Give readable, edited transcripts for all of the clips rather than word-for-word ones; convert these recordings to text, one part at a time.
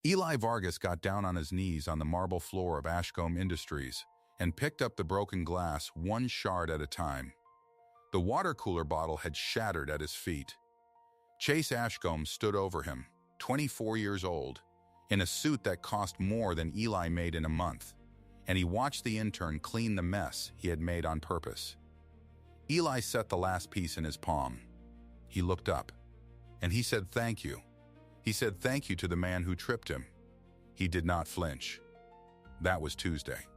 Eli Vargas got down on his knees on the marble floor of Ashcombe Industries and picked up the broken glass one shard at a time. The water cooler bottle had shattered at his feet. Chase Ashcombe stood over him, 24 years old, in a suit that cost more than Eli made in a month, and he watched the intern clean the mess he had made on purpose. Eli set the last piece in his palm. He looked up, and he said thank you. He said thank you to the man who tripped him. He did not flinch. That was Tuesday.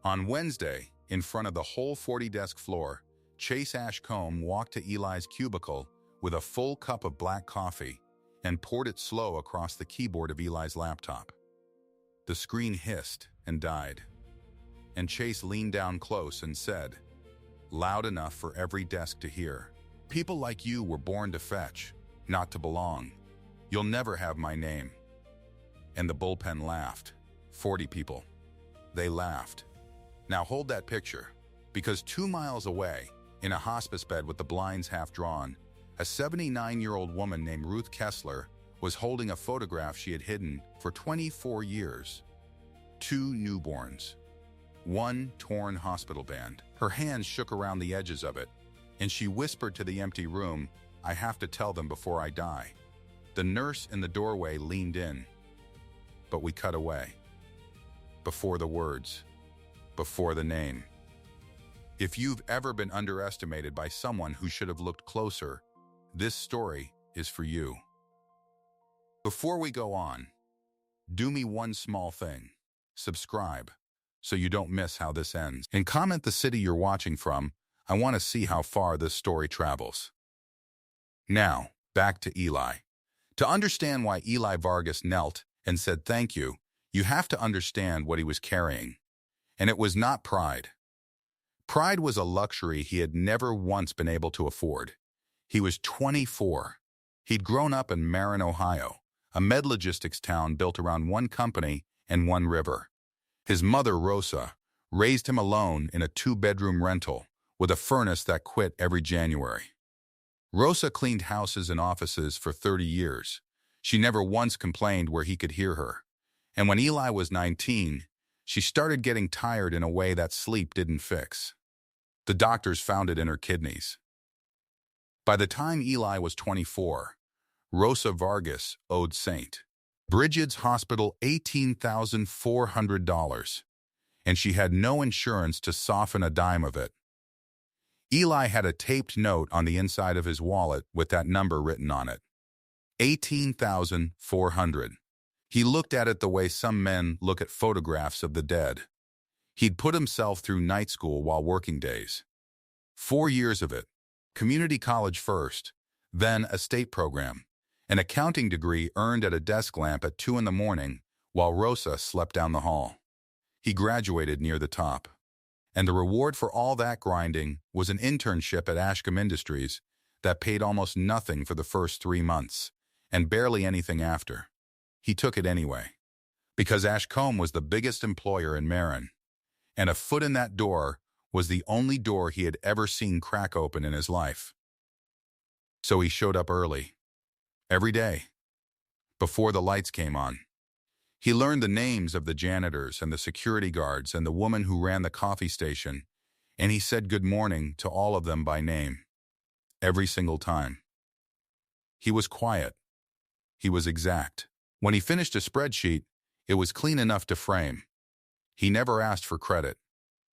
On Wednesday, in front of the whole 40-desk floor, Chase Ashcombe walked to Eli's cubicle with a full cup of black coffee and poured it slow across the keyboard of Eli's laptop. The screen hissed and died, and Chase leaned down close and said, loud enough for every desk to hear, "People like you were born to fetch, not to belong. You'll never have my name." And the bullpen laughed. 40 people. They laughed. Now hold that picture, because 2 miles away, in a hospice bed with the blinds half drawn, a 79-year-old woman named Ruth Kessler was holding a photograph she had hidden for 24 years. 2 newborns. 1 torn hospital band. Her hands shook around the edges of it, and she whispered to the empty room, "I have to tell them before I die." The nurse in the doorway leaned in, but we cut away. Before the words, before the name. If you've ever been underestimated by someone who should have looked closer, this story is for you. Before we go on, do me one small thing. Subscribe, so you don't miss how this ends. And comment the city you're watching from. I want to see how far this story travels. Now, back to Eli. To understand why Eli Vargas knelt and said thank you, you have to understand what he was carrying. And it was not pride. Pride was a luxury he had never once been able to afford. He was 24. He'd grown up in Marren, Ohio, a med logistics town built around one company and one river. His mother, Rosa, raised him alone in a 2-bedroom rental with a furnace that quit every January. Rosa cleaned houses and offices for 30 years. She never once complained where he could hear her. And when Eli was 19, she started getting tired in a way that sleep didn't fix. The doctors found it in her kidneys. By the time Eli was 24, Rosa Vargas owed St. Brigid's Hospital $18,400, and she had no insurance to soften a dime of it. Eli had a taped note on the inside of his wallet with that number written on it. $18,400. He looked at it the way some men look at photographs of the dead. He'd put himself through night school while working days. 4 years of it. Community college first, then a state program. An accounting degree earned at a desk lamp at 2 in the morning while Rosa slept down the hall. He graduated near the top. And the reward for all that grinding was an internship at Ashcombe Industries that paid almost nothing for the first 3 months, and barely anything after. He took it anyway, because Ashcombe was the biggest employer in Marren, and a foot in that door was the only door he had ever seen crack open in his life. So he showed up early, every day, before the lights came on. He learned the names of the janitors and the security guards and the woman who ran the coffee station, and he said good morning to all of them by name, every single time. He was quiet. He was exact. When he finished a spreadsheet, it was clean enough to frame. He never asked for credit.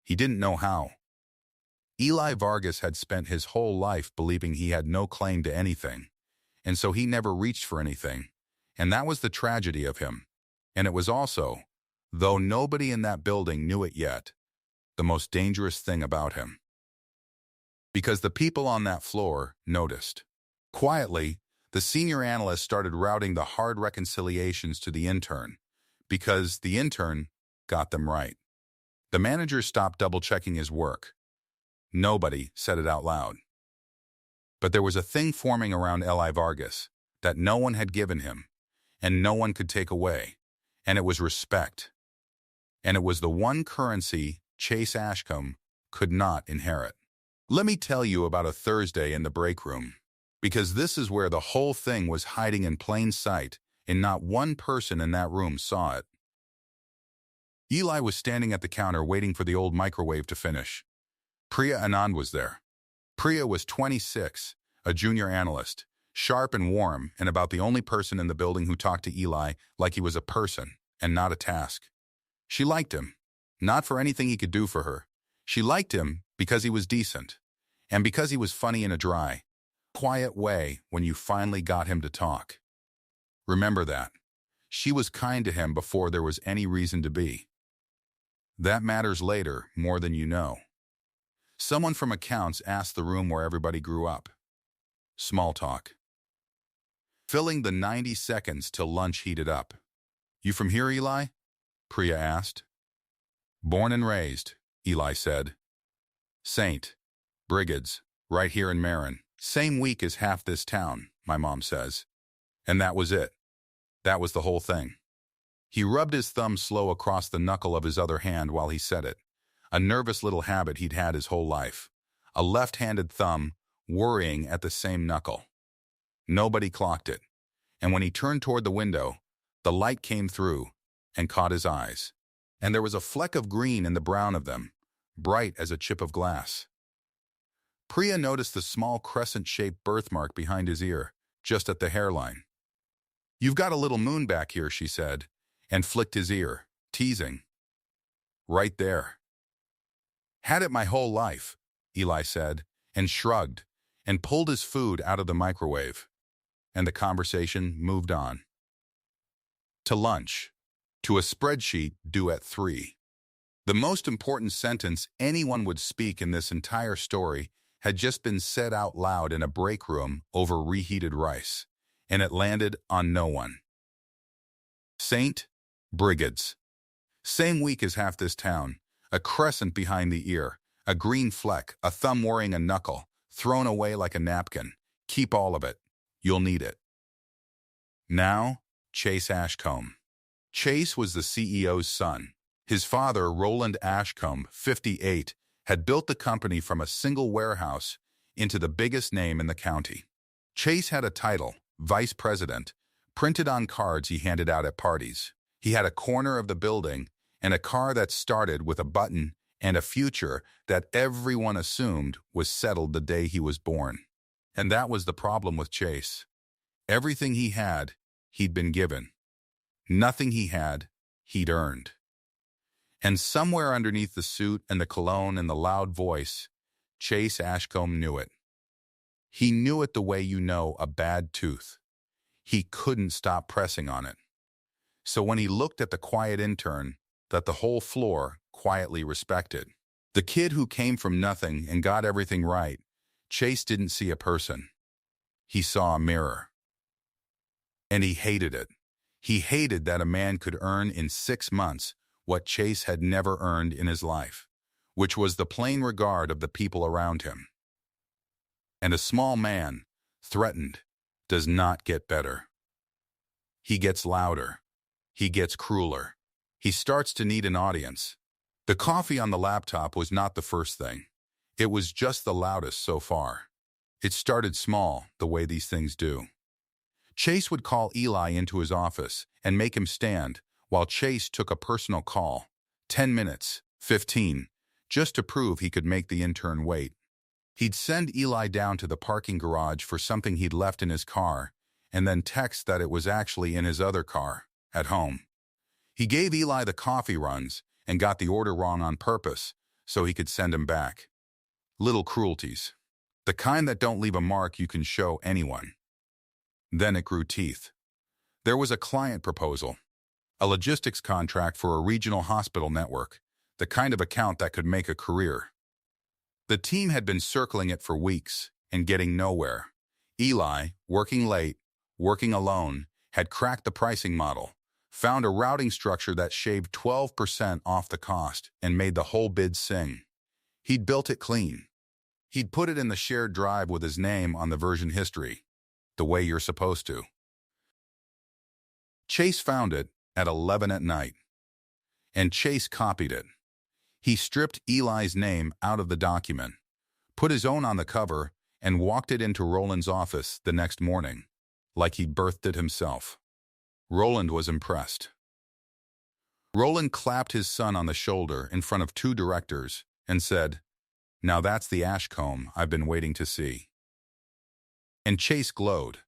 He didn't know how. Eli Vargas had spent his whole life believing he had no claim to anything, and so he never reached for anything, and that was the tragedy of him. And it was also, though nobody in that building knew it yet, the most dangerous thing about him. Because the people on that floor noticed. Quietly, the senior analyst started routing the hard reconciliations to the intern, because the intern got them right. The manager stopped double-checking his work. Nobody said it out loud. But there was a thing forming around Eli Vargas that no one had given him, and no one could take away. And it was respect. And it was the one currency Chase Ashcombe could not inherit. Let me tell you about a Thursday in the break room, because this is where the whole thing was hiding in plain sight and not one person in that room saw it. Eli was standing at the counter waiting for the old microwave to finish. Priya Anand was there. Priya was 26, a junior analyst, sharp and warm, and about the only person in the building who talked to Eli like he was a person and not a task. She liked him, not for anything he could do for her. She liked him because he was decent, and because he was funny in a dry, quiet way when you finally got him to talk. Remember that. She was kind to him before there was any reason to be. That matters later more than you know. Someone from accounts asked the room where everybody grew up. Small talk. Filling the 90 seconds till lunch heated up. "You from here, Eli?" Priya asked. "Born and raised," Eli said. "St. Brigid's, right here in Marren. Same week as half this town, my mom says." And that was it. That was the whole thing. He rubbed his thumb slow across the knuckle of his other hand while he said it. A nervous little habit he'd had his whole life. A left-handed thumb worrying at the same knuckle. Nobody clocked it. And when he turned toward the window, the light came through and caught his eyes. And there was a fleck of green in the brown of them, bright as a chip of glass. Priya noticed the small crescent-shaped birthmark behind his ear, just at the hairline. "You've got a little moon back here," she said, and flicked his ear, teasing. "Right there." "Had it my whole life," Eli said, and shrugged, and pulled his food out of the microwave. And the conversation moved on. To lunch. To a spreadsheet due at 3. The most important sentence anyone would speak in this entire story had just been said out loud in a break room over reheated rice, and it landed on no one. St. Brigid's. Same week as half this town. A crescent behind the ear, a green fleck, a thumb worrying a knuckle, thrown away like a napkin. Keep all of it. You'll need it. Now, Chase Ashcombe. Chase was the CEO's son. His father, Roland Ashcombe, 58, had built the company from a single warehouse into the biggest name in the county. Chase had a title, Vice President, printed on cards he handed out at parties. He had a corner of the building and a car that started with a button and a future that everyone assumed was settled the day he was born. And that was the problem with Chase. Everything he had, he'd been given. Nothing he had, he'd earned. And somewhere underneath the suit and the cologne and the loud voice, Chase Ashcombe knew it. He knew it the way you know a bad tooth. He couldn't stop pressing on it. So when he looked at the quiet intern that the whole floor quietly respected, the kid who came from nothing and got everything right, Chase didn't see a person. He saw a mirror. And he hated it. He hated that a man could earn in 6 months what Chase had never earned in his life, which was the plain regard of the people around him. And a small man, threatened, does not get better. He gets louder. He gets crueler. He starts to need an audience. The coffee on the laptop was not the first thing. It was just the loudest so far. It started small, the way these things do. Chase would call Eli into his office and make him stand while Chase took a personal call, 10 minutes, 15, just to prove he could make the intern wait. He'd send Eli down to the parking garage for something he'd left in his car and then text that it was actually in his other car, at home. He gave Eli the coffee runs and got the order wrong on purpose so he could send him back. Little cruelties. The kind that don't leave a mark you can show anyone. Then it grew teeth. There was a client proposal, a logistics contract for a regional hospital network, the kind of account that could make a career. The team had been circling it for weeks and getting nowhere. Eli, working late, working alone, had cracked the pricing model, found a routing structure that shaved 12% off the cost and made the whole bid sing. He'd built it clean. He'd put it in the shared drive with his name on the version history, the way you're supposed to. Chase found it at 11 at night, and Chase copied it. He stripped Eli's name out of the document, put his own on the cover, and walked it into Roland's office the next morning, like he birthed it himself. Roland was impressed. Roland clapped his son on the shoulder in front of two directors and said, "Now that's the Ashcombe I've been waiting to see." And Chase glowed.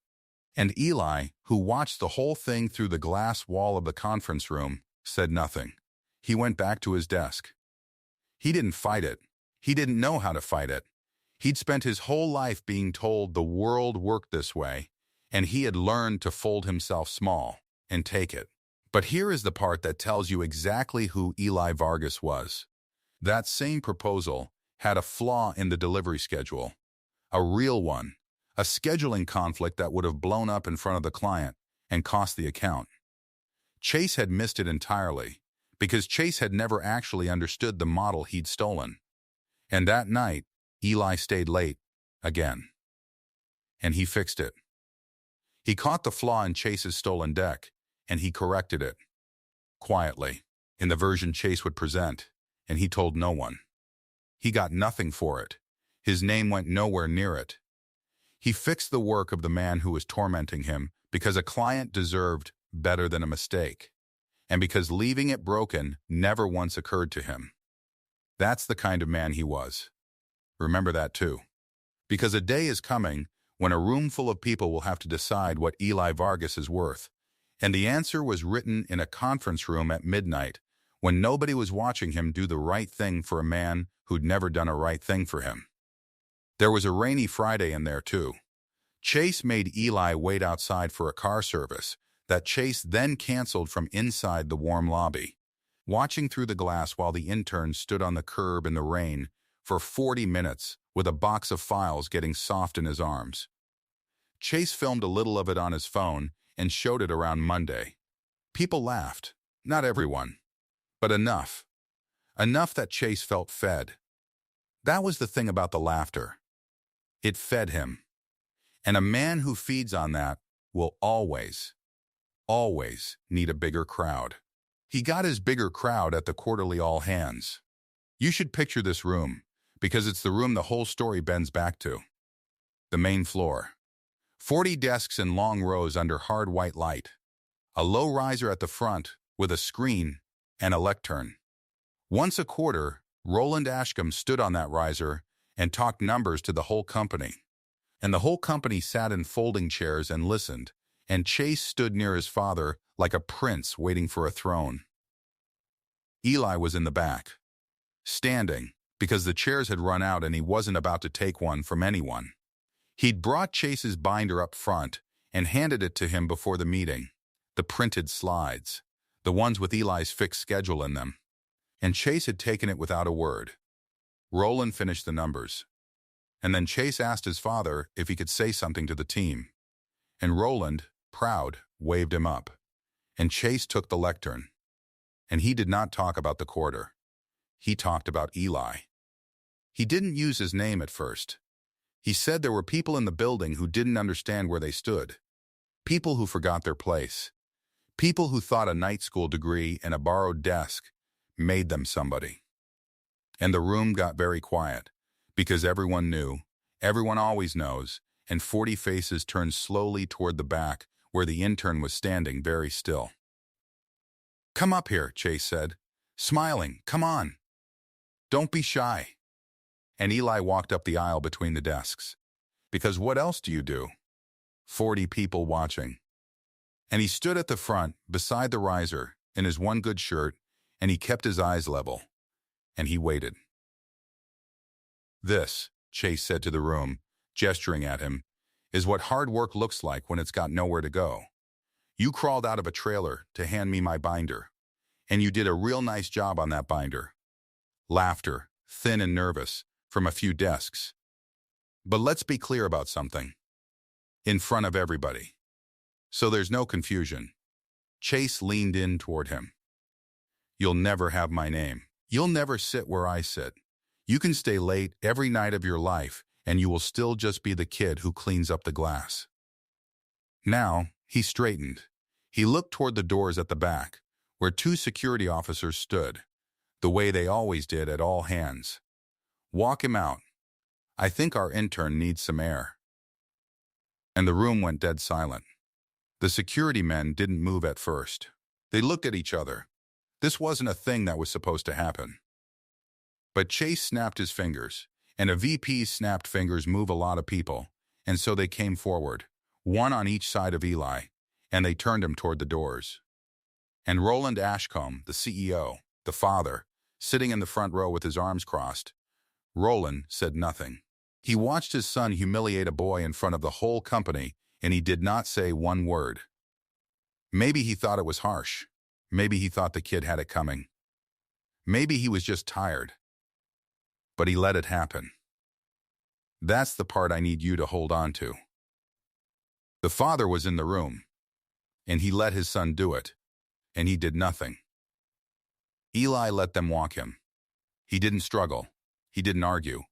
And Eli, who watched the whole thing through the glass wall of the conference room, said nothing. He went back to his desk. He didn't fight it. He didn't know how to fight it. He'd spent his whole life being told the world worked this way, and he had learned to fold himself small and take it. But here is the part that tells you exactly who Eli Vargas was. That same proposal had a flaw in the delivery schedule, a real one, a scheduling conflict that would have blown up in front of the client and cost the account. Chase had missed it entirely because Chase had never actually understood the model he'd stolen. And that night, Eli stayed late, again. And he fixed it. He caught the flaw in Chase's stolen deck, and he corrected it. Quietly, in the version Chase would present, and he told no one. He got nothing for it. His name went nowhere near it. He fixed the work of the man who was tormenting him because a client deserved better than a mistake, and because leaving it broken never once occurred to him. That's the kind of man he was. Remember that too. Because a day is coming when a room full of people will have to decide what Eli Vargas is worth, and the answer was written in a conference room at midnight when nobody was watching him do the right thing for a man who'd never done a right thing for him. There was a rainy Friday in there too. Chase made Eli wait outside for a car service that Chase then canceled from inside the warm lobby, watching through the glass while the intern stood on the curb in the rain for 40 minutes with a box of files getting soft in his arms. Chase filmed a little of it on his phone and showed it around Monday. People laughed. Not everyone, but enough. Enough that Chase felt fed. That was the thing about the laughter. It fed him. And a man who feeds on that will always need a bigger crowd. He got his bigger crowd at the quarterly all hands. You should picture this room, because it's the room the whole story bends back to. The main floor. 40 desks in long rows under hard white light. A low riser at the front with a screen and a lectern. Once a quarter, Roland Ashcombe stood on that riser and talked numbers to the whole company. And the whole company sat in folding chairs and listened, and Chase stood near his father like a prince waiting for a throne. Eli was in the back, standing, because the chairs had run out and he wasn't about to take one from anyone. He'd brought Chase's binder up front and handed it to him before the meeting, the printed slides, the ones with Eli's fixed schedule in them. And Chase had taken it without a word. Roland finished the numbers. And then Chase asked his father if he could say something to the team. And Roland, proud, waved him up. And Chase took the lectern. And he did not talk about the quarter. He talked about Eli. He didn't use his name at first. He said there were people in the building who didn't understand where they stood. People who forgot their place. People who thought a night school degree and a borrowed desk made them somebody. And the room got very quiet, because everyone knew, everyone always knows, and 40 faces turned slowly toward the back where the intern was standing very still. "Come up here," Chase said, smiling. "Come on. Don't be shy." And Eli walked up the aisle between the desks. Because what else do you do? 40 people watching. And he stood at the front, beside the riser, in his one good shirt, and he kept his eyes level. And he waited. "This," Chase said to the room, gesturing at him, "is what hard work looks like when it's got nowhere to go. You crawled out of a trailer to hand me my binder, and you did a real nice job on that binder." Laughter, thin and nervous, from a few desks. But let's be clear about something. In front of everybody. So there's no confusion. Chase leaned in toward him. "You'll never have my name. You'll never sit where I sit. You can stay late every night of your life, and you will still just be the kid who cleans up the glass." Now, he straightened. He looked toward the doors at the back, where 2 security officers stood, the way they always did at all hands. "Walk him out. I think our intern needs some air." And the room went dead silent. The security men didn't move at first. They looked at each other. This wasn't a thing that was supposed to happen. But Chase snapped his fingers, and a VP's snapped fingers move a lot of people, and so they came forward, one on each side of Eli, and they turned him toward the doors. And Roland Ashcombe, the CEO, the father, sitting in the front row with his arms crossed, Roland said nothing. He watched his son humiliate a boy in front of the whole company, and he did not say one word. Maybe he thought it was harsh. Maybe he thought the kid had it coming. Maybe he was just tired. But he let it happen. That's the part I need you to hold on to. The father was in the room, and he let his son do it, and he did nothing. Eli let them walk him. He didn't struggle. He didn't argue.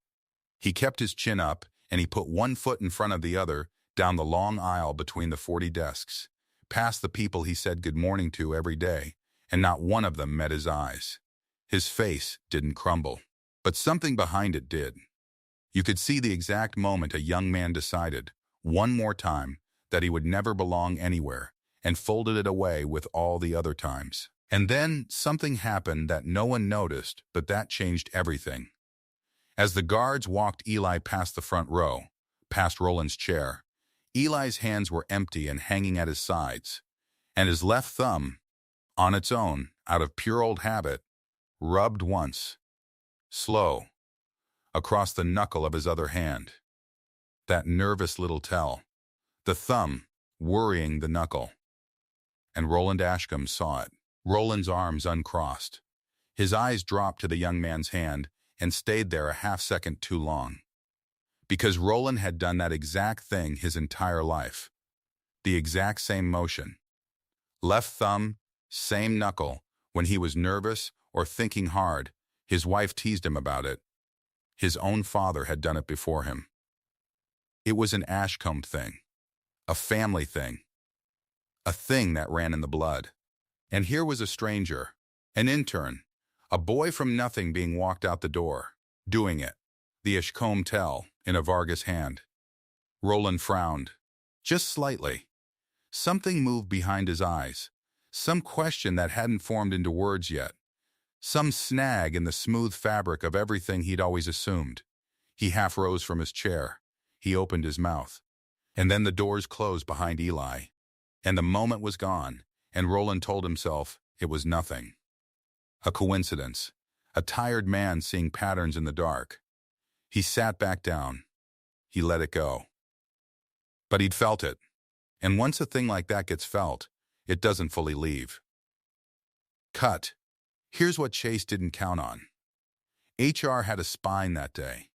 He kept his chin up, and he put one foot in front of the other down the long aisle between the 40 desks, past the people he said good morning to every day, and not one of them met his eyes. His face didn't crumble, but something behind it did. You could see the exact moment a young man decided, one more time, that he would never belong anywhere, and folded it away with all the other times. And then something happened that no one noticed, but that changed everything. As the guards walked Eli past the front row, past Roland's chair, Eli's hands were empty and hanging at his sides, and his left thumb, on its own, out of pure old habit, rubbed once, slow, across the knuckle of his other hand. That nervous little tell, the thumb worrying the knuckle. And Roland Ashcombe saw it. Roland's arms uncrossed. His eyes dropped to the young man's hand and stayed there a half-second too long. Because Roland had done that exact thing his entire life. The exact same motion. Left thumb, same knuckle. When he was nervous or thinking hard, his wife teased him about it. His own father had done it before him. It was an Ashcombe thing. A family thing. A thing that ran in the blood. And here was a stranger, an intern, a boy from nothing being walked out the door, doing it. The Ashcombe tell in a Vargas hand. Roland frowned, just slightly. Something moved behind his eyes, some question that hadn't formed into words yet, some snag in the smooth fabric of everything he'd always assumed. He half rose from his chair. He opened his mouth. And then the doors closed behind Eli, and the moment was gone, and Roland told himself it was nothing. A coincidence, a tired man seeing patterns in the dark. He sat back down. He let it go. But he'd felt it, and once a thing like that gets felt, it doesn't fully leave. Cut. Here's what Chase didn't count on. HR had a spine that day.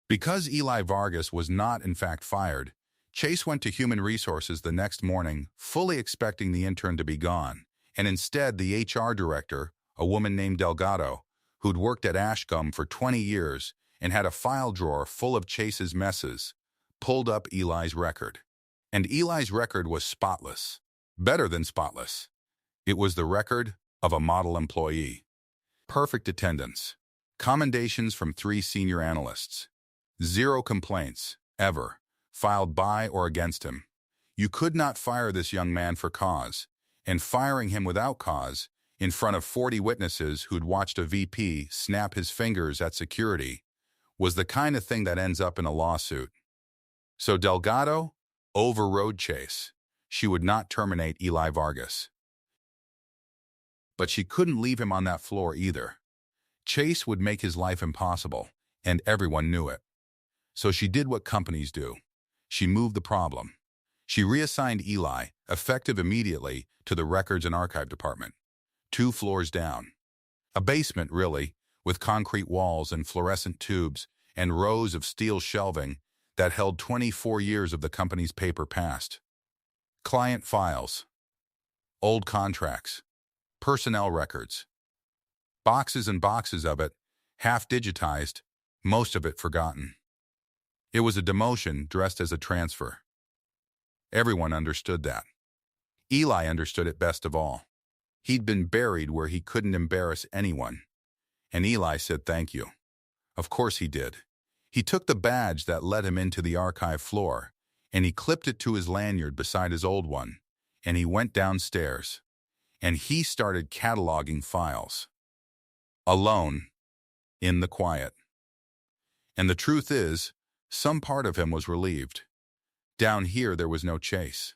Because Eli Vargas was not in fact fired, Chase went to Human Resources the next morning, fully expecting the intern to be gone, and instead the HR director, a woman named Delgado, who'd worked at Ashcombe for 20 years and had a file drawer full of Chase's messes, pulled up Eli's record. And Eli's record was spotless. Better than spotless. It was the record of a model employee. Perfect attendance. Commendations from 3 senior analysts. 0 complaints, ever, filed by or against him. You could not fire this young man for cause, and firing him without cause, in front of 40 witnesses who'd watched a VP snap his fingers at security, was the kind of thing that ends up in a lawsuit. So Delgado overrode Chase. She would not terminate Eli Vargas. But she couldn't leave him on that floor either. Chase would make his life impossible, and everyone knew it. So she did what companies do. She moved the problem. She reassigned Eli, effective immediately, to the Records and Archive Department, 2 floors down. A basement, really, with concrete walls and fluorescent tubes and rows of steel shelving that held 24 years of the company's paper past. Client files, old contracts, personnel records. Boxes and boxes of it, half digitized, most of it forgotten. It was a demotion dressed as a transfer. Everyone understood that. Eli understood it best of all. He'd been buried where he couldn't embarrass anyone. And Eli said thank you. Of course he did. He took the badge that led him into the archive floor, and he clipped it to his lanyard beside his old one, and he went downstairs, and he started cataloging files. Alone, in the quiet. And the truth is, some part of him was relieved. Down here there was no Chase.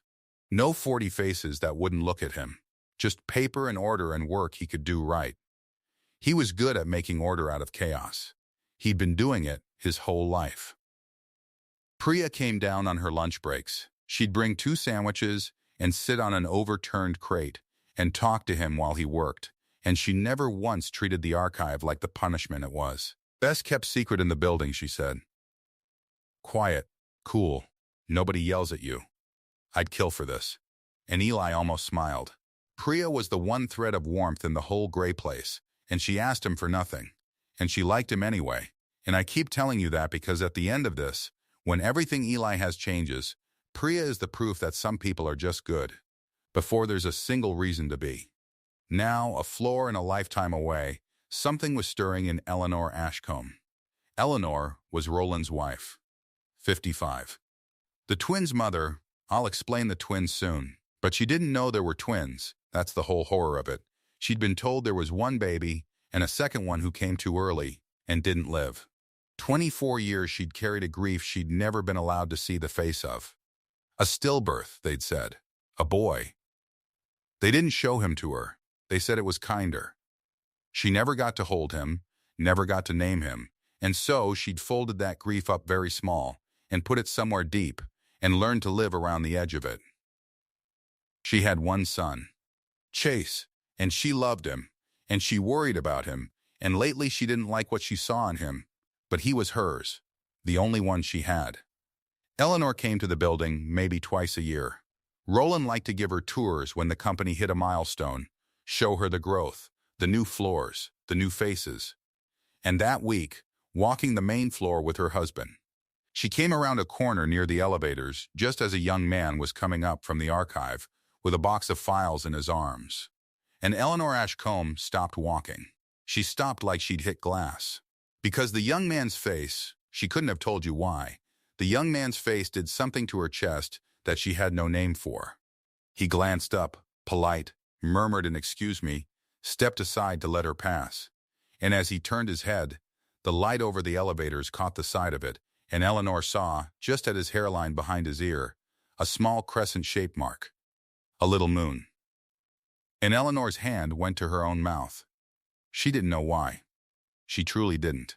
No 40 faces that wouldn't look at him. Just paper and order and work he could do right. He was good at making order out of chaos. He'd been doing it his whole life. Priya came down on her lunch breaks. She'd bring 2 sandwiches and sit on an overturned crate and talk to him while he worked, and she never once treated the archive like the punishment it was. Best kept secret in the building, she said. Quiet, cool, nobody yells at you. I'd kill for this. And Eli almost smiled. Priya was the one thread of warmth in the whole gray place, and she asked him for nothing. And she liked him anyway. And I keep telling you that because at the end of this, when everything Eli has changes, Priya is the proof that some people are just good, before there's a single reason to be. Now, a floor and a lifetime away, something was stirring in Eleanor Ashcombe. Eleanor was Roland's wife, 55. The twins' mother, I'll explain the twins soon, but she didn't know there were twins. That's the whole horror of it. She'd been told there was one baby and a second one who came too early and didn't live. 24 years she'd carried a grief she'd never been allowed to see the face of. A stillbirth, they'd said. A boy. They didn't show him to her. They said it was kinder. She never got to hold him, never got to name him, and so she'd folded that grief up very small and put it somewhere deep and learned to live around the edge of it. She had one son, Chase, and she loved him, and she worried about him, and lately she didn't like what she saw in him, but he was hers, the only one she had. Eleanor came to the building maybe twice a year. Roland liked to give her tours when the company hit a milestone, show her the growth, the new floors, the new faces. And that week, walking the main floor with her husband. She came around a corner near the elevators just as a young man was coming up from the archive with a box of files in his arms. And Eleanor Ashcombe stopped walking. She stopped like she'd hit glass. Because the young man's face, she couldn't have told you why, the young man's face did something to her chest that she had no name for. He glanced up, polite, murmured an "excuse me," stepped aside to let her pass. And as he turned his head, the light over the elevators caught the side of it, and Eleanor saw, just at his hairline behind his ear, a small crescent-shaped mark. A little moon. And Eleanor's hand went to her own mouth. She didn't know why. She truly didn't.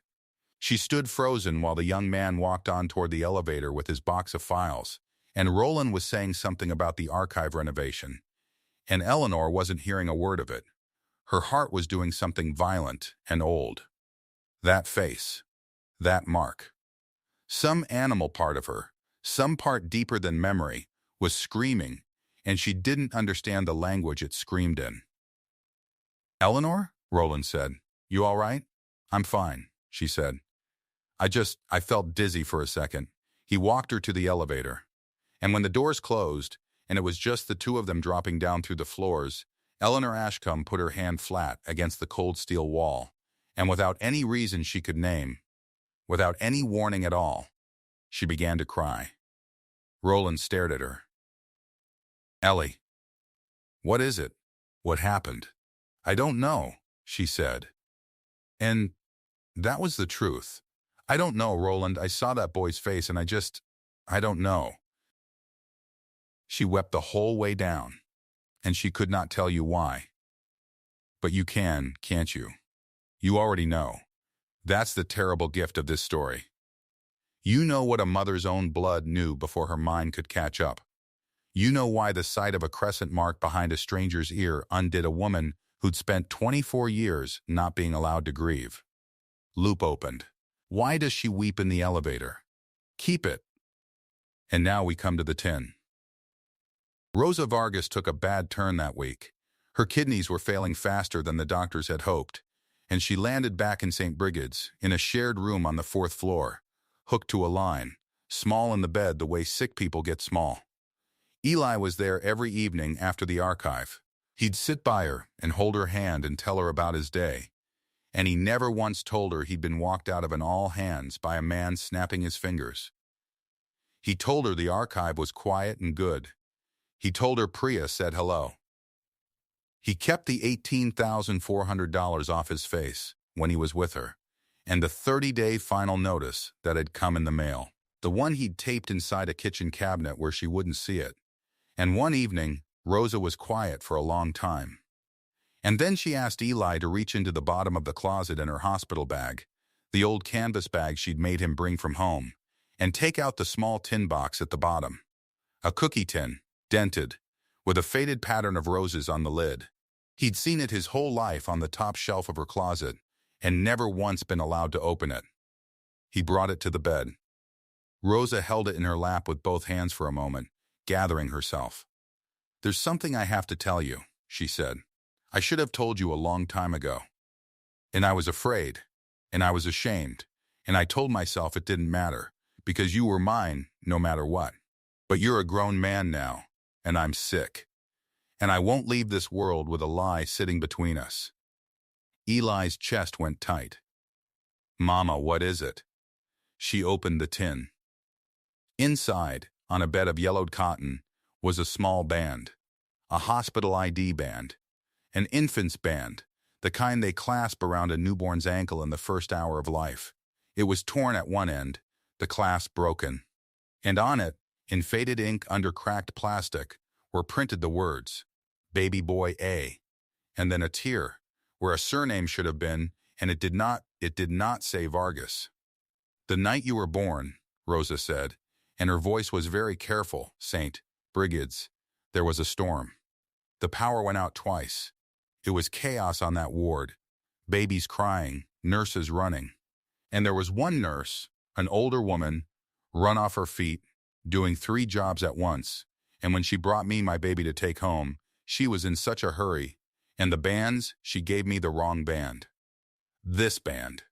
She stood frozen while the young man walked on toward the elevator with his box of files, and Roland was saying something about the archive renovation. And Eleanor wasn't hearing a word of it. Her heart was doing something violent and old. That face. That mark. Some animal part of her, some part deeper than memory, was screaming, and she didn't understand the language it screamed in. "Eleanor?" Roland said. "You all right?" "I'm fine," she said. I felt dizzy for a second." He walked her to the elevator. And when the doors closed, and it was just the two of them dropping down through the floors, Eleanor Ashcombe put her hand flat against the cold steel wall, and without any reason she could name, without any warning at all, she began to cry. Roland stared at her. "Ellie, what is it? What happened?" "I don't know," she said. And that was the truth. "I don't know, Roland. I saw that boy's face and I don't know." She wept the whole way down, and she could not tell you why. But you can, can't you? You already know. That's the terrible gift of this story. You know what a mother's own blood knew before her mind could catch up. You know why the sight of a crescent mark behind a stranger's ear undid a woman who'd spent 24 years not being allowed to grieve. Loop opened. Why does she weep in the elevator? Keep it. And now we come to the tin. Rosa Vargas took a bad turn that week. Her kidneys were failing faster than the doctors had hoped, and she landed back in St. Brigid's, in a shared room on the 4th floor, hooked to a line, small in the bed the way sick people get small. Eli was there every evening after the archive. He'd sit by her and hold her hand and tell her about his day. And he never once told her he'd been walked out of an all-hands by a man snapping his fingers. He told her the archive was quiet and good. He told her Priya said hello. He kept the $18,400 off his face when he was with her, and the 30-day final notice that had come in the mail, the one he'd taped inside a kitchen cabinet where she wouldn't see it. And one evening, Rosa was quiet for a long time. And then she asked Eli to reach into the bottom of the closet in her hospital bag, the old canvas bag she'd made him bring from home, and take out the small tin box at the bottom. A cookie tin, dented, with a faded pattern of roses on the lid. He'd seen it his whole life on the top shelf of her closet, and never once been allowed to open it. He brought it to the bed. Rosa held it in her lap with both hands for a moment, gathering herself. "There's something I have to tell you," she said. "I should have told you a long time ago. And I was afraid, and I was ashamed, and I told myself it didn't matter, because you were mine no matter what. But you're a grown man now, and I'm sick. And I won't leave this world with a lie sitting between us." Eli's chest went tight. "Mama, what is it?" She opened the tin. Inside, on a bed of yellowed cotton, was a small band, a hospital ID band, an infant's band, the kind they clasp around a newborn's ankle in the first hour of life. It was torn at one end, the clasp broken. And on it, in faded ink under cracked plastic, were printed the words, "Baby Boy A," and then a tear, where a surname should have been, and it did not say Vargas. "The night you were born," Rosa said, and her voice was very careful, St. Brigid's, there was a storm. The power went out twice. It was chaos on that ward. Babies crying, nurses running. And there was one nurse, an older woman, run off her feet, doing 3 jobs at once. And when she brought me my baby to take home, she was in such a hurry. And the bands, she gave me the wrong band. This band.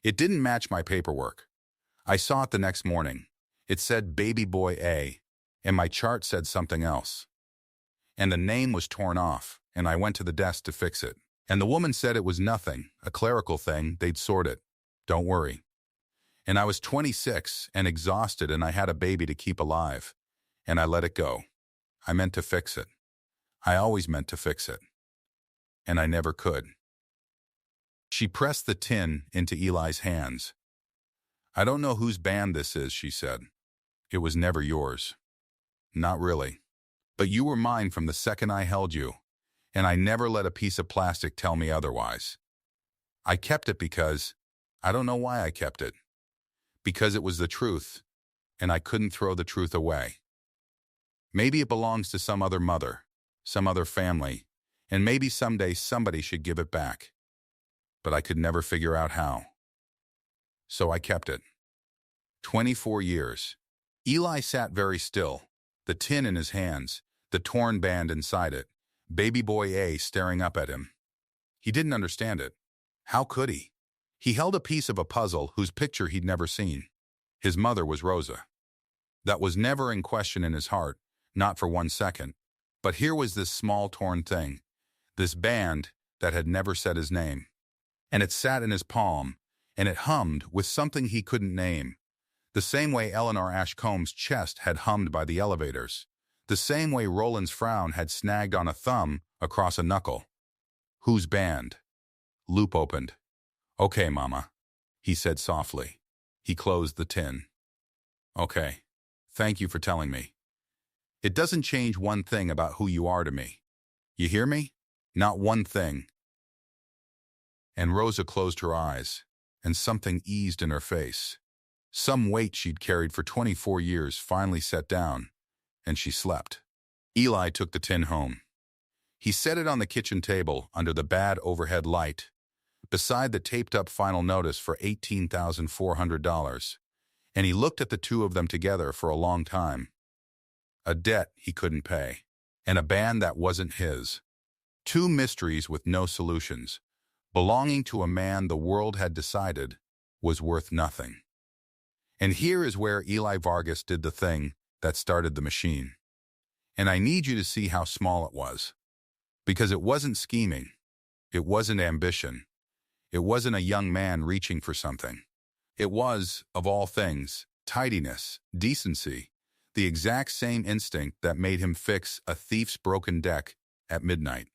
It didn't match my paperwork. I saw it the next morning. It said Baby Boy A, and my chart said something else. And the name was torn off, and I went to the desk to fix it. And the woman said it was nothing, a clerical thing, they'd sort it. Don't worry. And I was 26 and exhausted, and I had a baby to keep alive. And I let it go. I meant to fix it. I always meant to fix it. And I never could. She pressed the tin into Eli's hands. "I don't know whose band this is," she said. "It was never yours. Not really. But you were mine from the second I held you, and I never let a piece of plastic tell me otherwise. I kept it because, I don't know why I kept it. Because it was the truth, and I couldn't throw the truth away. Maybe it belongs to some other mother, some other family, and maybe someday somebody should give it back. But I could never figure out how. So I kept it. 24 years. Eli sat very still, the tin in his hands, the torn band inside it, Baby Boy A staring up at him. He didn't understand it. How could he? He held a piece of a puzzle whose picture he'd never seen. His mother was Rosa. That was never in question in his heart, not for 1 second. But here was this small torn thing, this band that had never said his name. And it sat in his palm, and it hummed with something he couldn't name. The same way Eleanor Ashcombe's chest had hummed by the elevators. The same way Roland's frown had snagged on a thumb across a knuckle. Whose band? Loop opened. "Okay, Mama," he said softly. He closed the tin. "Okay. Thank you for telling me. It doesn't change one thing about who you are to me. You hear me? Not one thing." And Rosa closed her eyes, and something eased in her face. Some weight she'd carried for 24 years finally set down, and she slept. Eli took the tin home. He set it on the kitchen table under the bad overhead light, beside the taped-up final notice for $18,400, and he looked at the two of them together for a long time. A debt he couldn't pay, and a band that wasn't his. 2 mysteries with no solutions, belonging to a man the world had decided was worth nothing. And here is where Eli Vargas did the thing that started the machine. And I need you to see how small it was. Because it wasn't scheming. It wasn't ambition. It wasn't a young man reaching for something. It was, of all things, tidiness, decency, the exact same instinct that made him fix a thief's broken deck at midnight.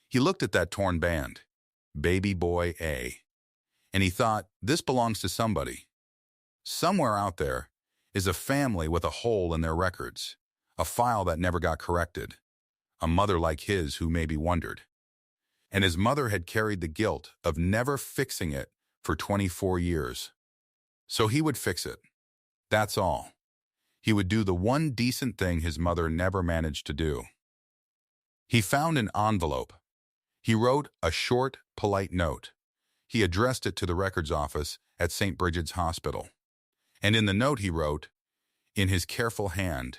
He looked at that torn band, Baby Boy A, and he thought, this belongs to somebody. Somewhere out there is a family with a hole in their records, a file that never got corrected, a mother like his who maybe wondered. And his mother had carried the guilt of never fixing it for 24 years. So he would fix it. That's all. He would do the one decent thing his mother never managed to do. He found an envelope. He wrote a short, polite note. He addressed it to the records office at St. Bridget's Hospital. And in the note he wrote, in his careful hand,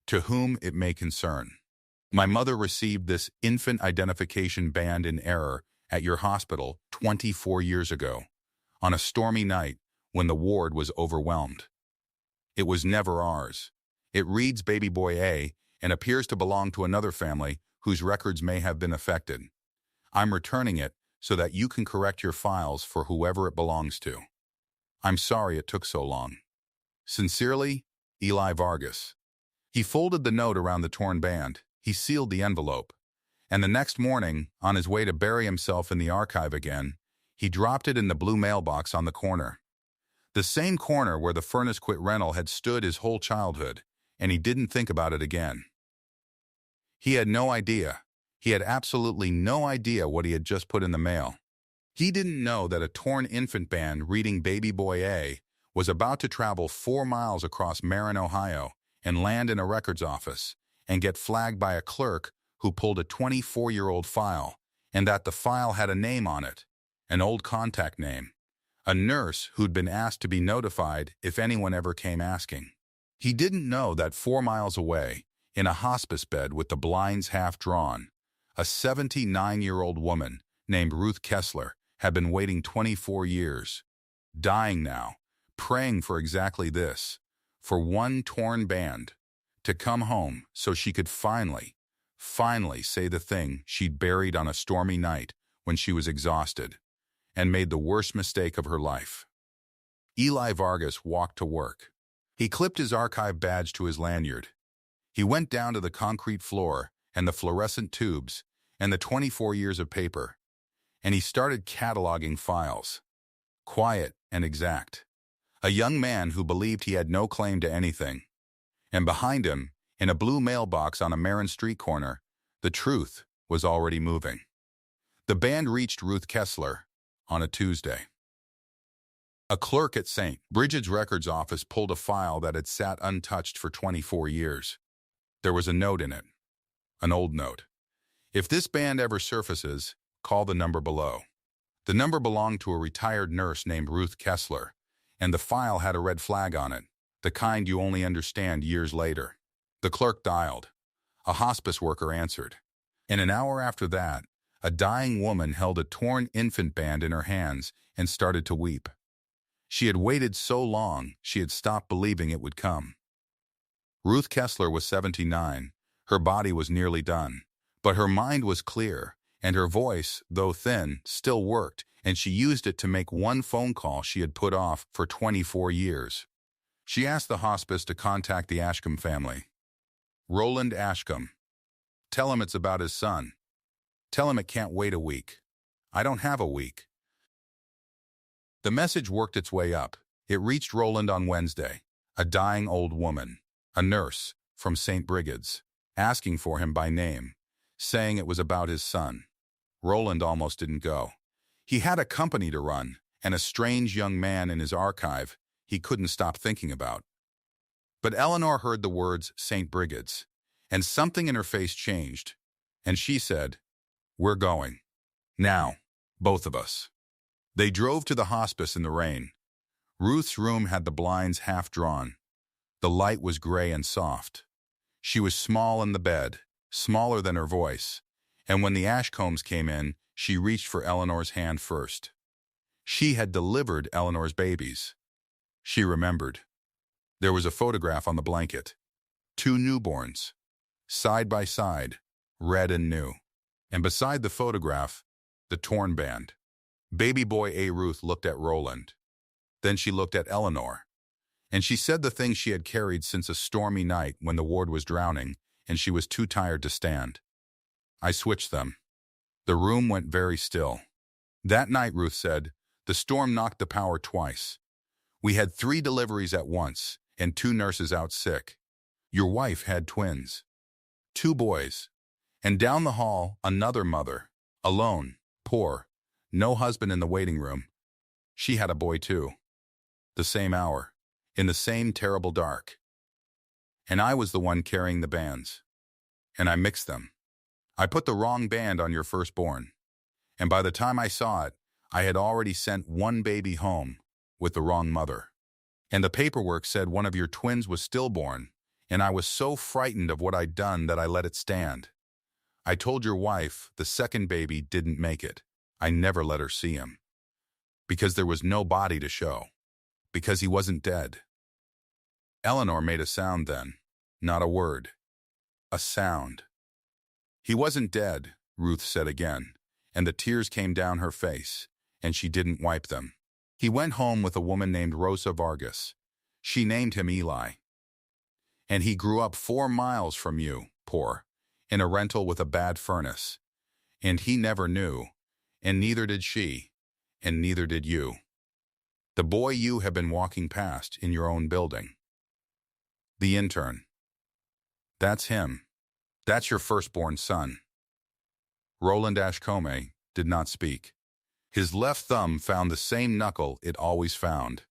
to whom it may concern. My mother received this infant identification band in error at your hospital 24 years ago, on a stormy night when the ward was overwhelmed. It was never ours. It reads Baby Boy A and appears to belong to another family whose records may have been affected. I'm returning it so that you can correct your files for whoever it belongs to. I'm sorry it took so long. Sincerely, Eli Vargas. He folded the note around the torn band. He sealed the envelope. And the next morning, on his way to bury himself in the archive again, he dropped it in the blue mailbox on the corner. The same corner where the furnace quit rental had stood his whole childhood, and he didn't think about it again. He had no idea. He had absolutely no idea what he had just put in the mail. He didn't know that a torn infant band reading Baby Boy A was about to travel 4 miles across Marren, Ohio, and land in a records office, and get flagged by a clerk who pulled a 24-year-old file, and that the file had a name on it, an old contact name, a nurse who'd been asked to be notified if anyone ever came asking. He didn't know that 4 miles away, in a hospice bed with the blinds half drawn, a 79-year-old woman named Ruth Kessler had been waiting 24 years, dying now, praying for exactly this, for one torn band, to come home so she could finally say the thing she'd buried on a stormy night when she was exhausted and made the worst mistake of her life. Eli Vargas walked to work. He clipped his archive badge to his lanyard. He went down to the concrete floor and the fluorescent tubes and the 24 years of paper, and he started cataloging files. Quiet and exact. A young man who believed he had no claim to anything. And behind him, in a blue mailbox on a Marren street corner, the truth was already moving. The band reached Ruth Kessler on a Tuesday. A clerk at St. Bridget's records office pulled a file that had sat untouched for 24 years. There was a note in it, an old note. If this band ever surfaces, call the number below. The number belonged to a retired nurse named Ruth Kessler, and the file had a red flag on it, the kind you only understand years later. The clerk dialed. A hospice worker answered. And an hour after that, a dying woman held a torn infant band in her hands and started to weep. She had waited so long, she had stopped believing it would come. Ruth Kessler was 79. Her body was nearly done. But her mind was clear, and her voice, though thin, still worked, and she used it to make one phone call she had put off for 24 years. She asked the hospice to contact the Ashcombe family. Roland Ashcombe. Tell him it's about his son. Tell him it can't wait a week. I don't have a week. The message worked its way up. It reached Roland on Wednesday, a dying old woman, a nurse from St. Bridget's, asking for him by name, saying it was about his son. Roland almost didn't go. He had a company to run, and a strange young man in his archive he couldn't stop thinking about. But Eleanor heard the words St. Bridget's, and something in her face changed, and she said, "We're going. Now, both of us." They drove to the hospice in the rain. Ruth's room had the blinds half drawn. The light was gray and soft. She was small in the bed, smaller than her voice, and when the Ashcombes came in, she reached for Eleanor's hand first. She had delivered Eleanor's babies. She remembered. There was a photograph on the blanket. 2 newborns, side by side, red and new. And beside the photograph, the torn band. Baby boy A. Ruth looked at Roland. Then she looked at Eleanor. And she said the things she had carried since a stormy night when the ward was drowning and she was too tired to stand. I switched them. The room went very still. That night, Ruth said, the storm knocked the power twice. We had 3 deliveries at once and 2 nurses out sick. Your wife had twins. 2 boys. And down the hall, another mother. Alone. Poor. No husband in the waiting room. She had a boy too. The same hour. In the same terrible dark. And I was the one carrying the bands. And I mixed them. I put the wrong band on your firstborn. And by the time I saw it, I had already sent 1 baby home with the wrong mother. And the paperwork said one of your twins was stillborn, and I was so frightened of what I'd done that I let it stand. I told your wife the second baby didn't make it. I never let her see him. Because there was no body to show. Because he wasn't dead. Eleanor made a sound then. Not a word. A sound. He wasn't dead, Ruth said again, and the tears came down her face, and she didn't wipe them. He went home with a woman named Rosa Vargas. She named him Eli. And he grew up 4 miles from you, poor, in a rental with a bad furnace. And he never knew, and neither did she, and neither did you. The boy you have been walking past in your own building. The intern. That's him. That's your firstborn son. Roland Ashcombe did not speak. His left thumb found the same knuckle it always found,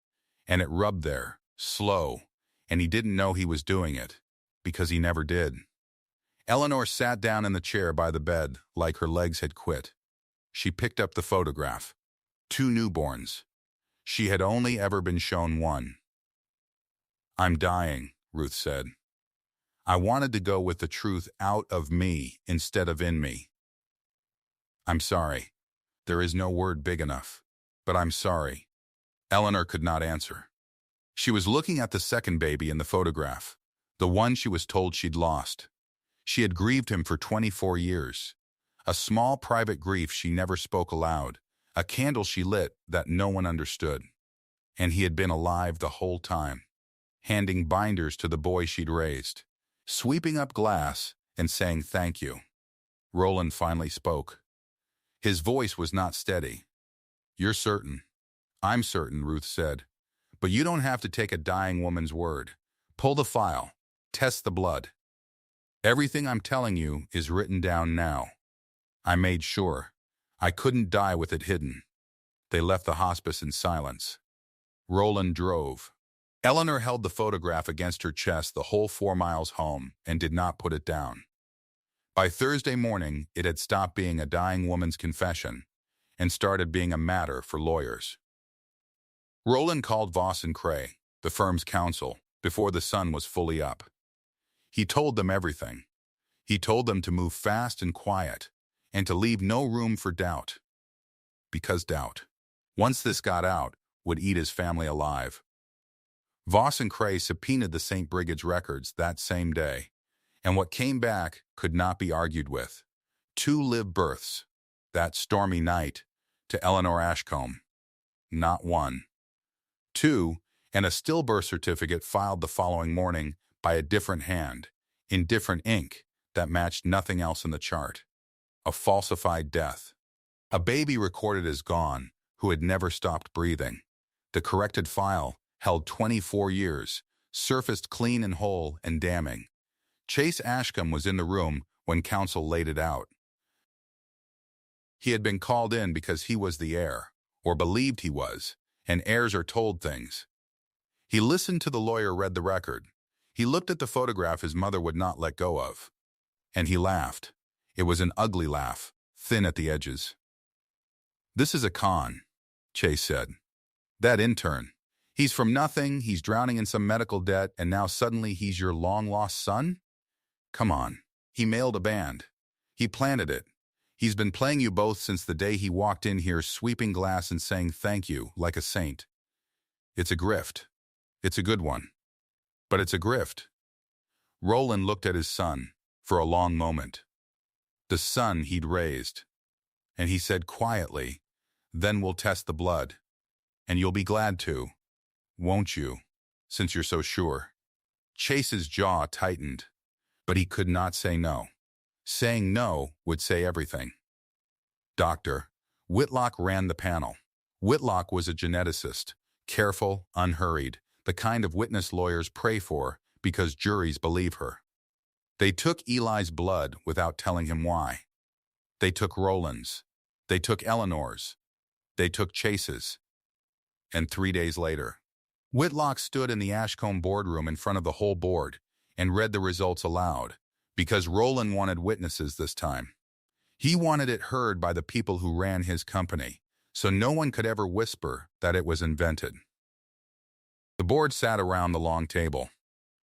and it rubbed there, slow, and he didn't know he was doing it, because he never did. Eleanor sat down in the chair by the bed like her legs had quit. She picked up the photograph. 2 newborns. She had only ever been shown 1. I'm dying, Ruth said. I wanted to go with the truth out of me instead of in me. I'm sorry. There is no word big enough, but I'm sorry. Eleanor could not answer. She was looking at the second baby in the photograph, the one she was told she'd lost. She had grieved him for 24 years. A small private grief she never spoke aloud, a candle she lit that no one understood. And he had been alive the whole time, handing binders to the boy she'd raised, sweeping up glass and saying thank you. Roland finally spoke. His voice was not steady. You're certain. I'm certain, Ruth said. But you don't have to take a dying woman's word. Pull the file. Test the blood. Everything I'm telling you is written down now. I made sure. I couldn't die with it hidden. They left the hospice in silence. Roland drove. Eleanor held the photograph against her chest the whole 4 miles home and did not put it down. By Thursday morning, it had stopped being a dying woman's confession and started being a matter for lawyers. Roland called Voss and Cray, the firm's counsel, before the sun was fully up. He told them everything. He told them to move fast and quiet and to leave no room for doubt. Because doubt, once this got out, would eat his family alive. Voss and Cray subpoenaed the St. Brigid's records that same day, and what came back could not be argued with. 2 live births, that stormy night, to Eleanor Ashcombe. Not 1. 2, and a stillbirth certificate filed the following morning by a different hand, in different ink that matched nothing else in the chart. A falsified death. A baby recorded as gone, who had never stopped breathing. The corrected file, held 24 years, surfaced clean and whole and damning. Chase Ashcombe was in the room when counsel laid it out. He had been called in because he was the heir, or believed he was, and heirs are told things. He listened to the lawyer read the record. He looked at the photograph his mother would not let go of. And he laughed. It was an ugly laugh, thin at the edges. This is a con, Chase said. That intern. He's from nothing, he's drowning in some medical debt, and now suddenly he's your long-lost son? Come on. He mailed a band. He planted it. He's been playing you both since the day he walked in here sweeping glass and saying thank you like a saint. It's a grift. It's a good one. But it's a grift. Roland looked at his son for a long moment. The son he'd raised. And he said quietly, then we'll test the blood. And you'll be glad to, won't you? since you're so sure. Chase's jaw tightened, but he could not say no. Saying no would say everything. Doctor, Whitlock ran the panel. Whitlock was a geneticist, careful, unhurried, the kind of witness lawyers pray for because juries believe her. They took Eli's blood without telling him why. They took Roland's. They took Eleanor's. They took Chase's. And 3 days later, Whitlock stood in the Ashcombe boardroom in front of the whole board and read the results aloud, because Roland wanted witnesses this time. He wanted it heard by the people who ran his company, so no one could ever whisper that it was invented. The board sat around the long table.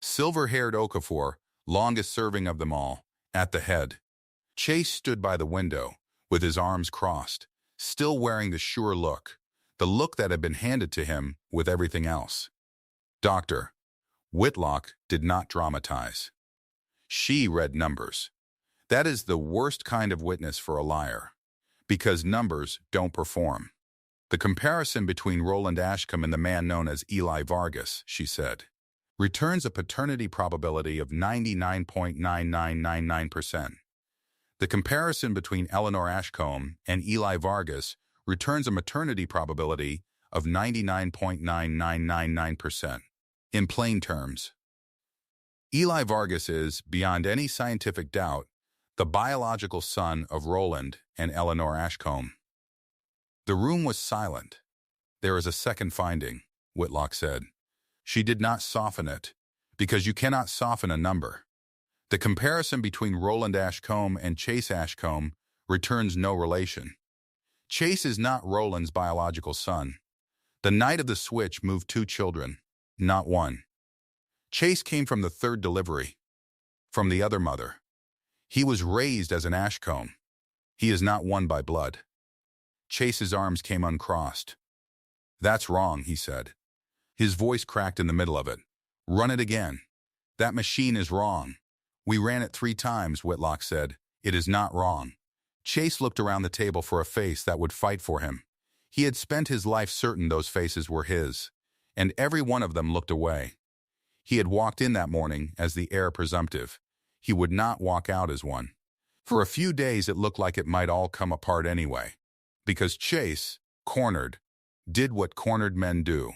Silver-haired Okafor, longest serving of them all, at the head. Chase stood by the window, with his arms crossed, still wearing the sure look, the look that had been handed to him with everything else. Doctor, Whitlock did not dramatize. She read numbers. That is the worst kind of witness for a liar, because numbers don't perform. The comparison between Roland Ashcombe and the man known as Eli Vargas, she said, returns a paternity probability of 99.9999%. The comparison between Eleanor Ashcombe and Eli Vargas returns a maternity probability of 99.9999%. In plain terms, Eli Vargas is, beyond any scientific doubt, the biological son of Roland and Eleanor Ashcombe. The room was silent. There is a second finding, Whitlock said. She did not soften it, because you cannot soften a number. The comparison between Roland Ashcombe and Chase Ashcombe returns no relation. Chase is not Roland's biological son. The night of the switch moved 2 children, not 1. Chase came from the 3rd delivery, from the other mother. He was raised as an Ashcombe. He is not one by blood. Chase's arms came uncrossed. That's wrong, he said. His voice cracked in the middle of it. Run it again. That machine is wrong. We ran it 3 times, Whitlock said. It is not wrong. Chase looked around the table for a face that would fight for him. He had spent his life certain those faces were his, and every one of them looked away. He had walked in that morning as the heir presumptive. He would not walk out as one. For a few days it looked like it might all come apart anyway, because Chase, cornered, did what cornered men do.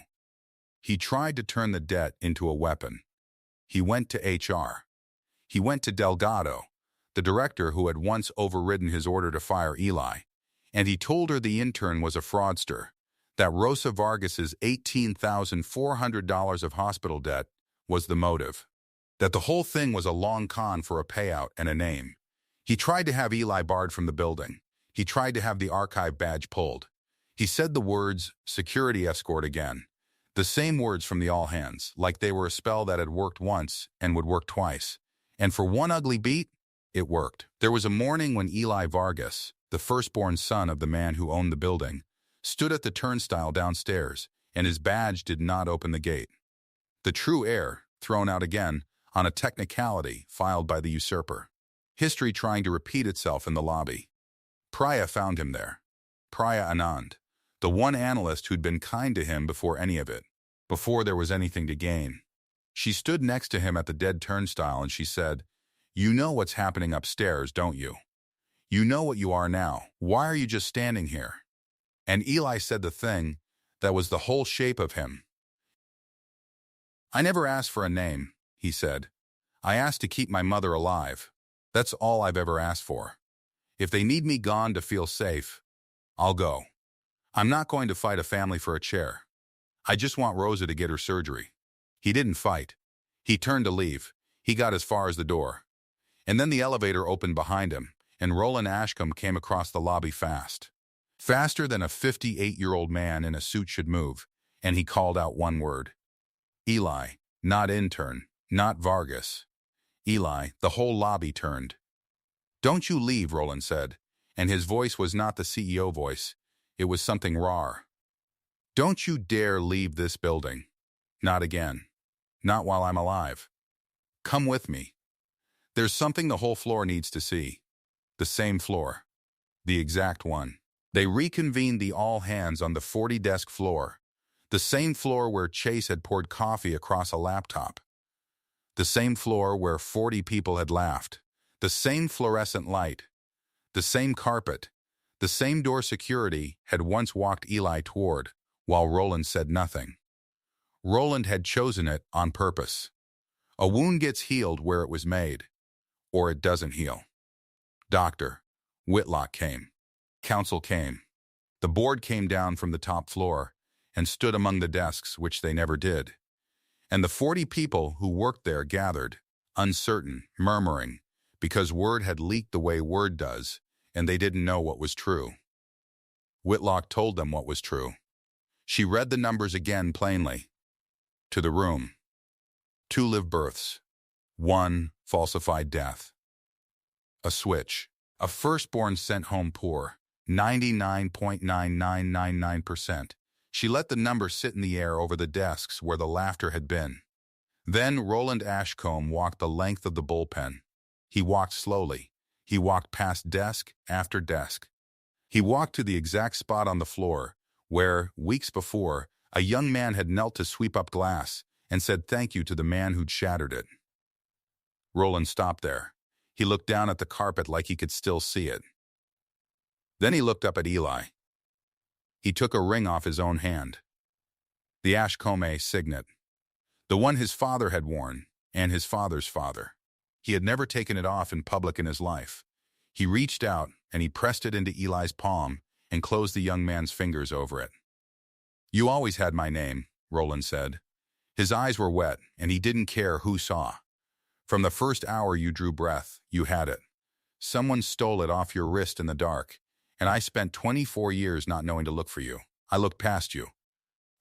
He tried to turn the debt into a weapon. He went to HR. He went to Delgado, the director who had once overridden his order to fire Eli, and he told her the intern was a fraudster, that Rosa Vargas's $18,400 of hospital debt was the motive, that the whole thing was a long con for a payout and a name. He tried to have Eli barred from the building. He tried to have the archive badge pulled. He said the words, security escort again, the same words from the all hands, like they were a spell that had worked once and would work twice. And for one ugly beat, it worked. There was a morning when Eli Vargas, the firstborn son of the man who owned the building, stood at the turnstile downstairs, and his badge did not open the gate. The true heir, thrown out again, on a technicality filed by the usurper. History trying to repeat itself in the lobby. Priya found him there. Priya Anand, the one analyst who'd been kind to him before any of it, before there was anything to gain. She stood next to him at the dead turnstile and she said, "You know what's happening upstairs, don't you? You know what you are now. Why are you just standing here?" And Eli said the thing that was the whole shape of him. "I never asked for a name," he said. "I asked to keep my mother alive. That's all I've ever asked for. If they need me gone to feel safe, I'll go. I'm not going to fight a family for a chair. I just want Rosa to get her surgery." He didn't fight. He turned to leave. He got as far as the door. And then the elevator opened behind him, and Roland Ashcombe came across the lobby fast. Faster than a 58-year-old man in a suit should move, and he called out one word. Eli, not intern, not Vargas. Eli, the whole lobby turned. "Don't you leave," Roland said, and his voice was not the CEO voice. It was something raw. "Don't you dare leave this building. Not again. Not while I'm alive. Come with me. There's something the whole floor needs to see. The same floor. The exact one." They reconvened the all hands on the 40-desk floor. The same floor where Chase had poured coffee across a laptop. The same floor where 40 people had laughed. The same fluorescent light. The same carpet. The same door security had once walked Eli toward, while Roland said nothing. Roland had chosen it on purpose. A wound gets healed where it was made, or it doesn't heal. Doctor, Whitlock came. Counsel came. The board came down from the top floor and stood among the desks, which they never did. And the 40 people who worked there gathered, uncertain, murmuring, because word had leaked the way word does, and they didn't know what was true. Whitlock told them what was true. She read the numbers again plainly. To the room. 2 live births. 1 falsified death. A switch. A firstborn sent home poor. 99.9999%. She let the number sit in the air over the desks where the laughter had been. Then Roland Ashcombe walked the length of the bullpen. He walked slowly. He walked past desk after desk. He walked to the exact spot on the floor where, weeks before, a young man had knelt to sweep up glass and said thank you to the man who'd shattered it. Roland stopped there. He looked down at the carpet like he could still see it. Then he looked up at Eli. He took a ring off his own hand. The Ashcombe signet. The one his father had worn, and his father's father. He had never taken it off in public in his life. He reached out, and he pressed it into Eli's palm and closed the young man's fingers over it. You always had my name, Roland said. His eyes were wet, and he didn't care who saw. From the first hour you drew breath, you had it. Someone stole it off your wrist in the dark, and I spent 24 years not knowing to look for you. I looked past you.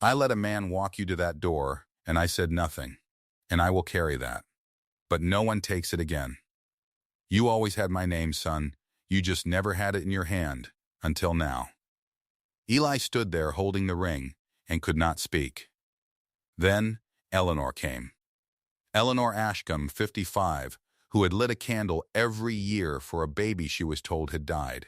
I let a man walk you to that door, and I said nothing, and I will carry that. But no one takes it again. You always had my name, son. You just never had it in your hand, until now. Eli stood there holding the ring and could not speak. Then Eleanor came. Eleanor Ashcombe, 55, who had lit a candle every year for a baby she was told had died.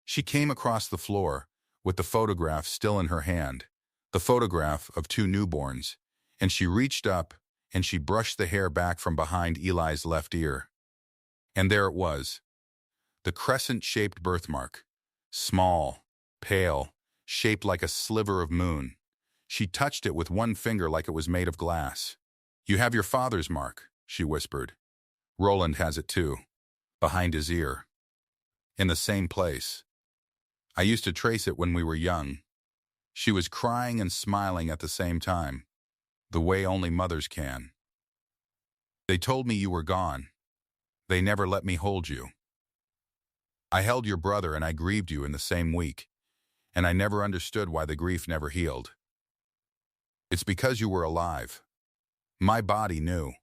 She came across the floor with the photograph still in her hand, the photograph of 2 newborns, and she reached up and she brushed the hair back from behind Eli's left ear. And there it was, the crescent-shaped birthmark, small, pale, shaped like a sliver of moon. She touched it with one finger like it was made of glass. You have your father's mark, she whispered. Roland has it too, behind his ear. In the same place. I used to trace it when we were young. She was crying and smiling at the same time, the way only mothers can. They told me you were gone. They never let me hold you. I held your brother and I grieved you in the same week, and I never understood why the grief never healed. It's because you were alive. My body knew.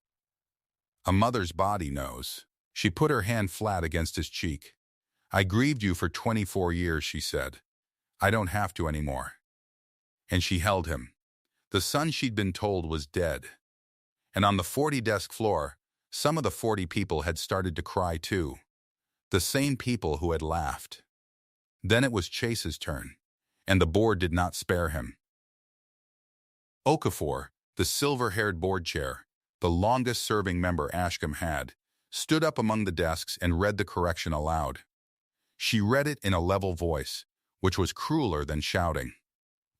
A mother's body knows. She put her hand flat against his cheek. I grieved you for 24 years, she said. I don't have to anymore. And she held him. The son she'd been told was dead. And on the 40-desk floor, some of the 40 people had started to cry too. The same people who had laughed. Then it was Chase's turn, and the board did not spare him. Okafor, the silver-haired board chair, the longest-serving member Ashcombe had, stood up among the desks and read the correction aloud. She read it in a level voice, which was crueler than shouting.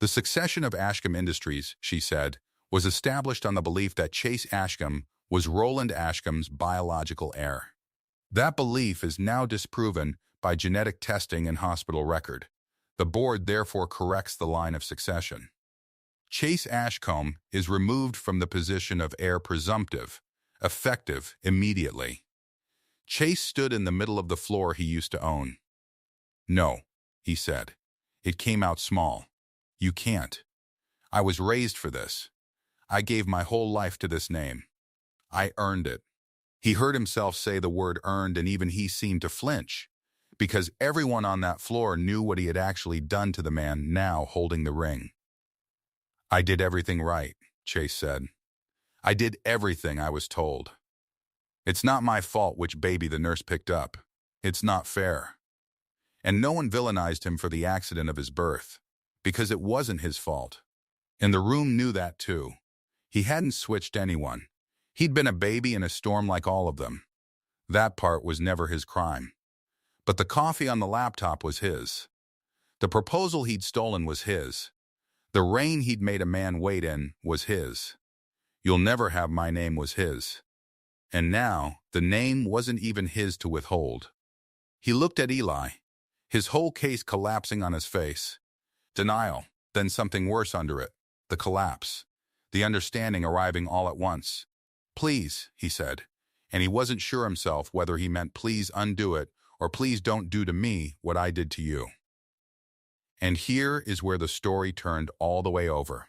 The succession of Ashcombe Industries, she said, was established on the belief that Chase Ashcombe was Roland Ashcombe's biological heir. That belief is now disproven by genetic testing and hospital record. The board therefore corrects the line of succession. Chase Ashcombe is removed from the position of heir presumptive, effective immediately. Chase stood in the middle of the floor he used to own. No, he said. It came out small. You can't. I was raised for this. I gave my whole life to this name. I earned it. He heard himself say the word earned, and even he seemed to flinch, because everyone on that floor knew what he had actually done to the man now holding the ring. I did everything right, Chase said. I did everything I was told. It's not my fault which baby the nurse picked up. It's not fair. And no one villainized him for the accident of his birth, because it wasn't his fault. And the room knew that too. He hadn't switched anyone. He'd been a baby in a storm like all of them. That part was never his crime. But the coffee on the laptop was his. The proposal he'd stolen was his. The rain he'd made a man wait in was his. You'll never have my name was his. And now, the name wasn't even his to withhold. He looked at Eli, his whole case collapsing on his face. Denial, then something worse under it, the collapse. The understanding arriving all at once. Please, he said, and he wasn't sure himself whether he meant please undo it or please don't do to me what I did to you. And here is where the story turned all the way over.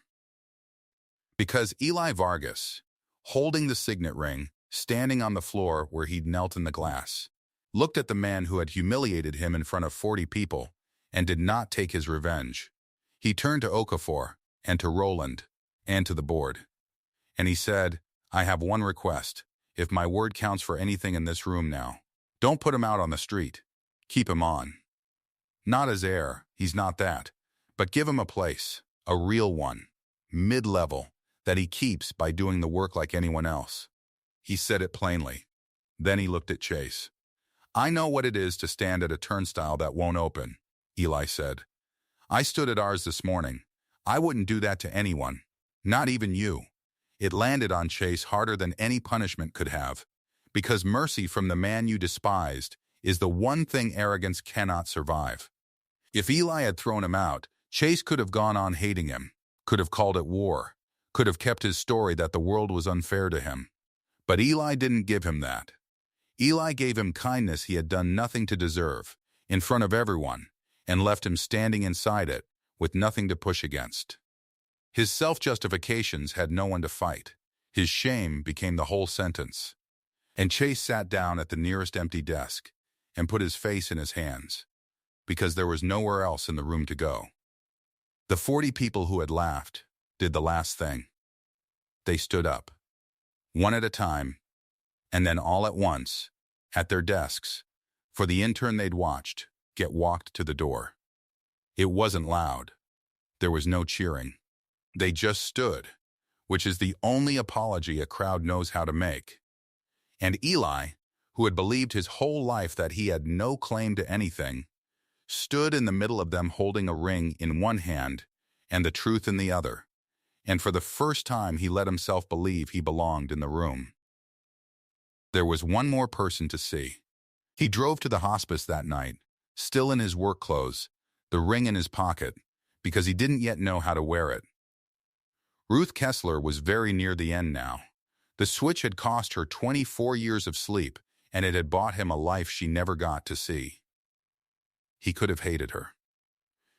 Because Eli Vargas, holding the signet ring, standing on the floor where he'd knelt in the glass, looked at the man who had humiliated him in front of 40 people and did not take his revenge. He turned to Okafor and to Roland and to the board. And he said, I have one request. If my word counts for anything in this room now, don't put him out on the street. Keep him on. Not as heir, he's not that, but give him a place, a real one, mid-level, that he keeps by doing the work like anyone else. He said it plainly. Then he looked at Chase. I know what it is to stand at a turnstile that won't open, Eli said. I stood at ours this morning. I wouldn't do that to anyone, not even you. It landed on Chase harder than any punishment could have, because mercy from the man you despised is the one thing arrogance cannot survive. If Eli had thrown him out, Chase could have gone on hating him, could have called it war, could have kept his story that the world was unfair to him. But Eli didn't give him that. Eli gave him kindness he had done nothing to deserve, in front of everyone, and left him standing inside it, with nothing to push against. His self-justifications had no one to fight. His shame became the whole sentence. And Chase sat down at the nearest empty desk and put his face in his hands, because there was nowhere else in the room to go. The 40 people who had laughed did the last thing. They stood up, one at a time, and then all at once, at their desks, for the intern they'd watched get walked to the door. It wasn't loud. There was no cheering. They just stood, which is the only apology a crowd knows how to make. And Eli, who had believed his whole life that he had no claim to anything, stood in the middle of them holding a ring in one hand and the truth in the other, and for the first time he let himself believe he belonged in the room. There was one more person to see. He drove to the hospice that night, still in his work clothes, the ring in his pocket, because he didn't yet know how to wear it. Ruth Kessler was very near the end now. The switch had cost her 24 years of sleep, and it had bought him a life she never got to see. He could have hated her.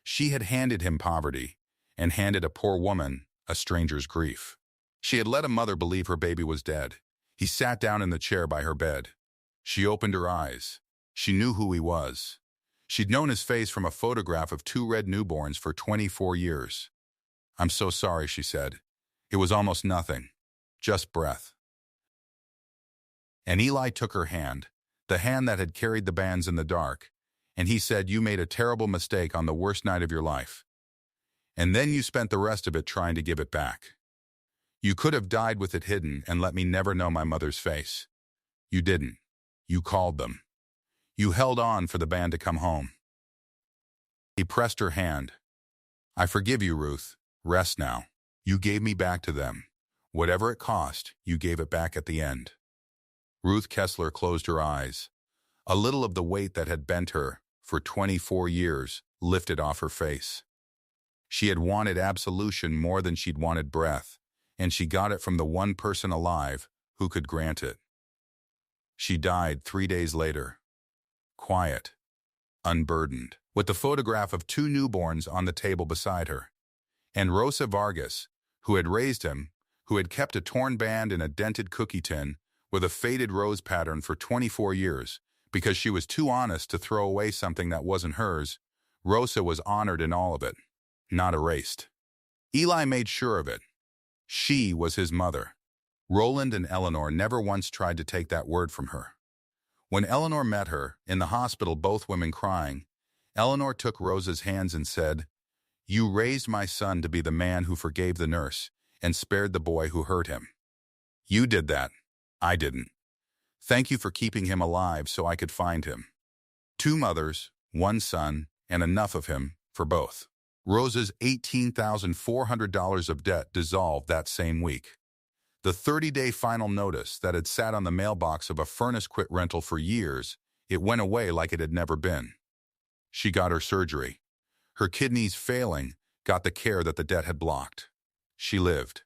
She had handed him poverty, and handed a poor woman a stranger's grief. She had let a mother believe her baby was dead. He sat down in the chair by her bed. She opened her eyes. She knew who he was. She'd known his face from a photograph of 2 red newborns for 24 years. I'm so sorry, she said. It was almost nothing. Just breath. And Eli took her hand, the hand that had carried the bands in the dark, and he said, you made a terrible mistake on the worst night of your life. And then you spent the rest of it trying to give it back. You could have died with it hidden and let me never know my mother's face. You didn't. You called them. You held on for the band to come home. He pressed her hand. I forgive you, Ruth. Rest now. You gave me back to them. Whatever it cost, you gave it back at the end. Ruth Kessler closed her eyes. A little of the weight that had bent her for 24 years lifted off her face. She had wanted absolution more than she'd wanted breath, and she got it from the one person alive who could grant it. She died 3 days later, quiet, unburdened, with the photograph of 2 newborns on the table beside her. And Rosa Vargas, who had raised him, who had kept a torn band in a dented cookie tin with a faded rose pattern for 24 years, because she was too honest to throw away something that wasn't hers, Rosa was honored in all of it, not erased. Eli made sure of it. She was his mother. Roland and Eleanor never once tried to take that word from her. When Eleanor met her, in the hospital, both women crying, Eleanor took Rosa's hands and said, You raised my son to be the man who forgave the nurse and spared the boy who hurt him. You did that. I didn't. Thank you for keeping him alive so I could find him. 2 mothers, 1 son, and enough of him for both. Rosa's $18,400 of debt dissolved that same week. The 30-day final notice that had sat on the mailbox of a furnace-quit rental for years, it went away like it had never been. She got her surgery. Her kidneys failing got the care that the debt had blocked. She lived.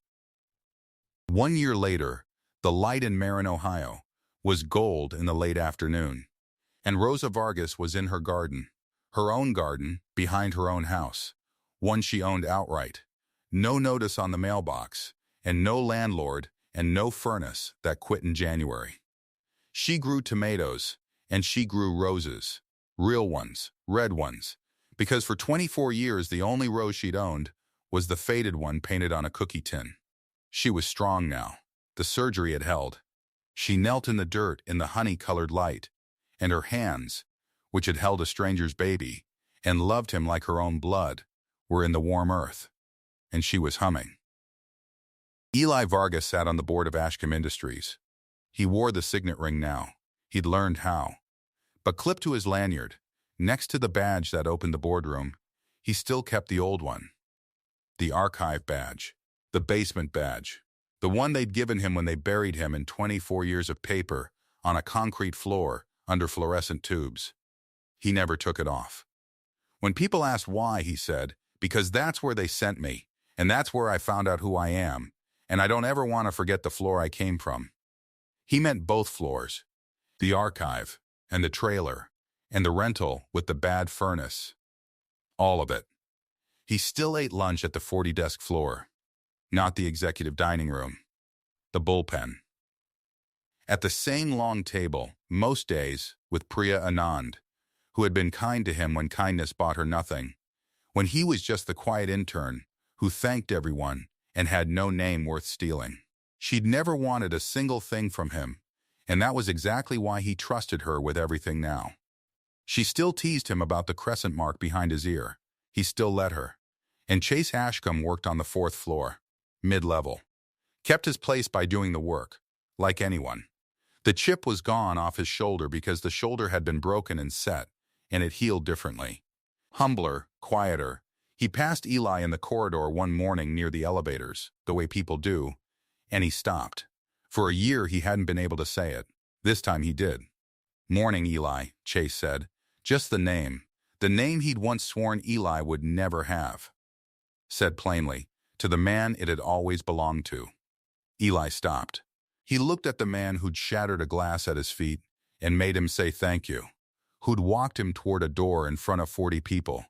1 year later, the light in Marren, Ohio, was gold in the late afternoon, and Rosa Vargas was in her garden, her own garden behind her own house, one she owned outright. No notice on the mailbox, and no landlord and no furnace that quit in January. She grew tomatoes, and she grew roses, real ones, red ones, because for 24 years the only rose she'd owned was the faded one painted on a cookie tin. She was strong now. The surgery had held. She knelt in the dirt in the honey-colored light, and her hands, which had held a stranger's baby and loved him like her own blood, were in the warm earth, and she was humming. Eli Vargas sat on the board of Ashcombe Industries. He wore the signet ring now. He'd learned how. But clipped to his lanyard, next to the badge that opened the boardroom, he still kept the old one. The archive badge, the basement badge, the one they'd given him when they buried him in 24 years of paper on a concrete floor under fluorescent tubes. He never took it off. When people asked why, he said, "Because that's where they sent me, and that's where I found out who I am, and I don't ever want to forget the floor I came from." He meant both floors, the archive and the trailer, and the rental with the bad furnace. All of it. He still ate lunch at the 40-desk floor, not the executive dining room, the bullpen. At the same long table, most days, with Priya Anand, who had been kind to him when kindness bought her nothing, when he was just the quiet intern who thanked everyone and had no name worth stealing. She'd never wanted a single thing from him, and that was exactly why he trusted her with everything now. She still teased him about the crescent mark behind his ear. He still let her. And Chase Ashcombe worked on the 4th floor, mid-level. Kept his place by doing the work, like anyone. The chip was gone off his shoulder because the shoulder had been broken and set, and it healed differently. Humbler, quieter, he passed Eli in the corridor one morning near the elevators, the way people do, and he stopped. For a year he hadn't been able to say it. This time he did. "Morning, Eli," Chase said. Just the name he'd once sworn Eli would never have. Said plainly, to the man it had always belonged to. Eli stopped. He looked at the man who'd shattered a glass at his feet and made him say thank you, who'd walked him toward a door in front of 40 people,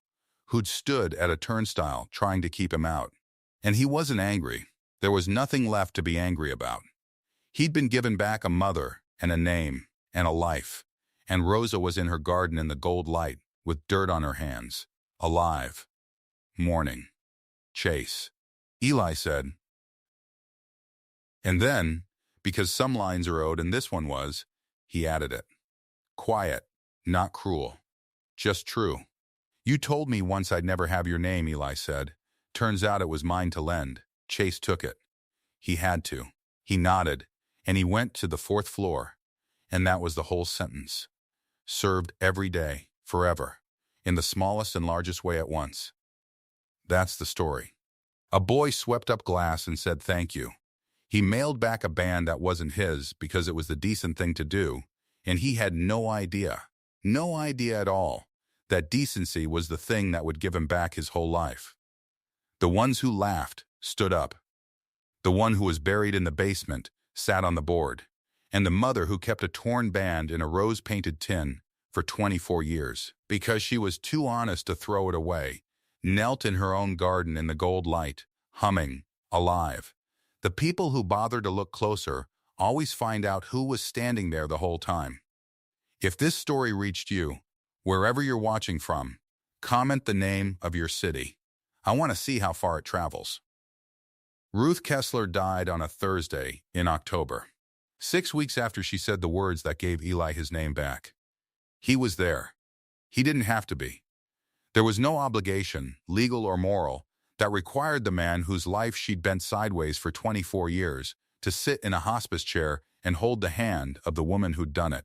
who'd stood at a turnstile trying to keep him out. And he wasn't angry. There was nothing left to be angry about. He'd been given back a mother and a name and a life, and Rosa was in her garden in the gold light with dirt on her hands, alive. "Morning, Chase," Eli said. And then, because some lines are owed and this one was, he added it. "Quiet, not cruel, just true." "You told me once I'd never have your name," Eli said. "Turns out it was mine to lend." Chase took it. He had to. He nodded, and he went to the 4th floor. And that was the whole sentence. Served every day, forever, in the smallest and largest way at once. That's the story. A boy swept up glass and said thank you. He mailed back a band that wasn't his because it was the decent thing to do, and he had no idea at all, that decency was the thing that would give him back his whole life. The ones who laughed stood up. The one who was buried in the basement sat on the board, and the mother who kept a torn band in a rose-painted tin for 24 years, because she was too honest to throw it away, knelt in her own garden in the gold light, humming, alive. The people who bother to look closer always find out who was standing there the whole time. If this story reached you, wherever you're watching from, comment the name of your city. I want to see how far it travels. Ruth Kessler died on a Thursday in October, 6 weeks after she said the words that gave Eli his name back. He was there. He didn't have to be. There was no obligation, legal or moral, that required the man whose life she'd bent sideways for 24 years to sit in a hospice chair and hold the hand of the woman who'd done it.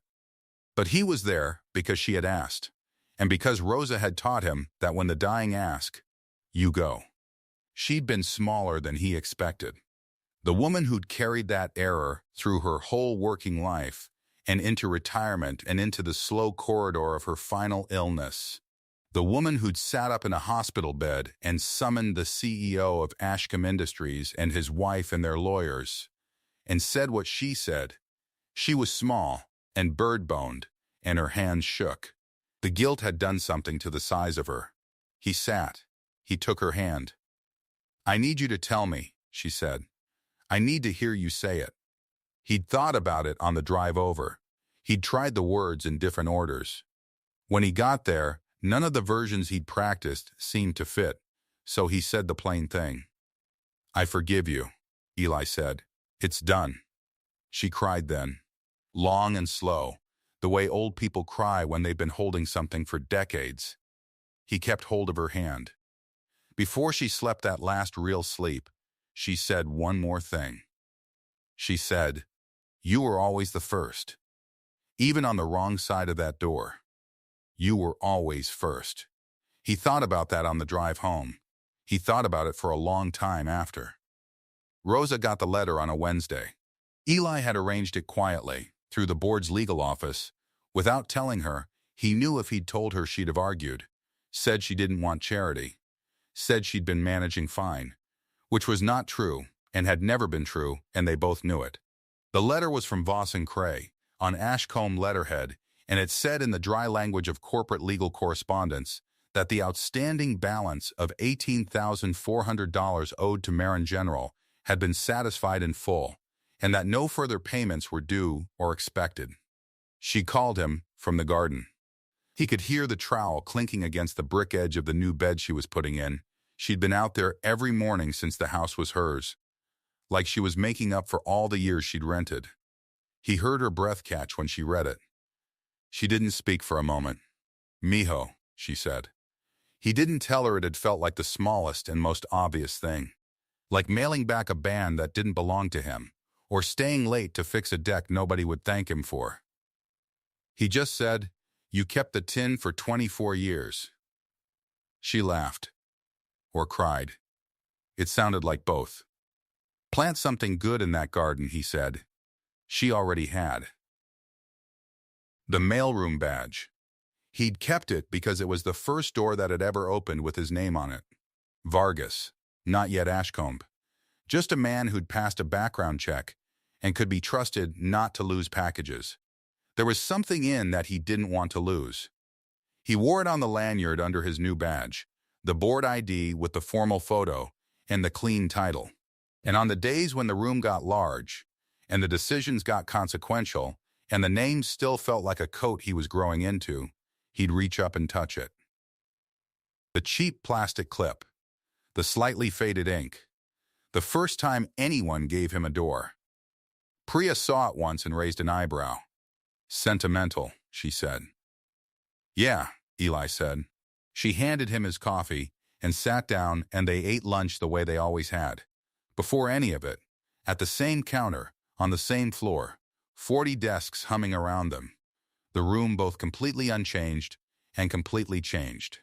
But he was there because she had asked, and because Rosa had taught him that when the dying ask, you go. She'd been smaller than he expected. The woman who'd carried that error through her whole working life and into retirement and into the slow corridor of her final illness. The woman who'd sat up in a hospital bed and summoned the CEO of Ashcombe Industries and his wife and their lawyers, and said what she said. She was small and bird-boned, and her hands shook. The guilt had done something to the size of her. He sat. He took her hand. "I need you to tell me," she said. "I need to hear you say it." He'd thought about it on the drive over. He'd tried the words in different orders. When he got there, none of the versions he'd practiced seemed to fit, so he said the plain thing. "I forgive you," Eli said. "It's done." She cried then, long and slow, the way old people cry when they've been holding something for decades. He kept hold of her hand. Before she slept that last real sleep, she said one more thing. She said, "You were always the first. Even on the wrong side of that door. You were always first." He thought about that on the drive home. He thought about it for a long time after. Rosa got the letter on a Wednesday. Eli had arranged it quietly, through the board's legal office. Without telling her, he knew if he'd told her she'd have argued, said she didn't want charity, said she'd been managing fine, which was not true and had never been true, and they both knew it. The letter was from Voss and Cray, on Ashcombe letterhead, and it said in the dry language of corporate legal correspondence that the outstanding balance of $18,400 owed to Marren General had been satisfied in full, and that no further payments were due or expected. She called him from the garden. He could hear the trowel clinking against the brick edge of the new bed she was putting in. She'd been out there every morning since the house was hers, like she was making up for all the years she'd rented. He heard her breath catch when she read it. She didn't speak for a moment. "Mijo," she said. He didn't tell her it had felt like the smallest and most obvious thing, like mailing back a band that didn't belong to him, or staying late to fix a deck nobody would thank him for. He just said, "You kept the tin for 24 years. She laughed. Or cried. It sounded like both. "Plant something good in that garden," he said. She already had. The mailroom badge. He'd kept it because it was the first door that had ever opened with his name on it. Vargas, not yet Ashcombe. Just a man who'd passed a background check and could be trusted not to lose packages. There was something in that he didn't want to lose. He wore it on the lanyard under his new badge, the board ID with the formal photo and the clean title. And on the days when the room got large, and the decisions got consequential, and the name still felt like a coat he was growing into, he'd reach up and touch it. The cheap plastic clip, the slightly faded ink, the first time anyone gave him a door. Priya saw it once and raised an eyebrow. "Sentimental," she said. "Yeah," Eli said. She handed him his coffee and sat down, and they ate lunch the way they always had. Before any of it, at the same counter, on the same floor, 40 desks humming around them. The room both completely unchanged and completely changed.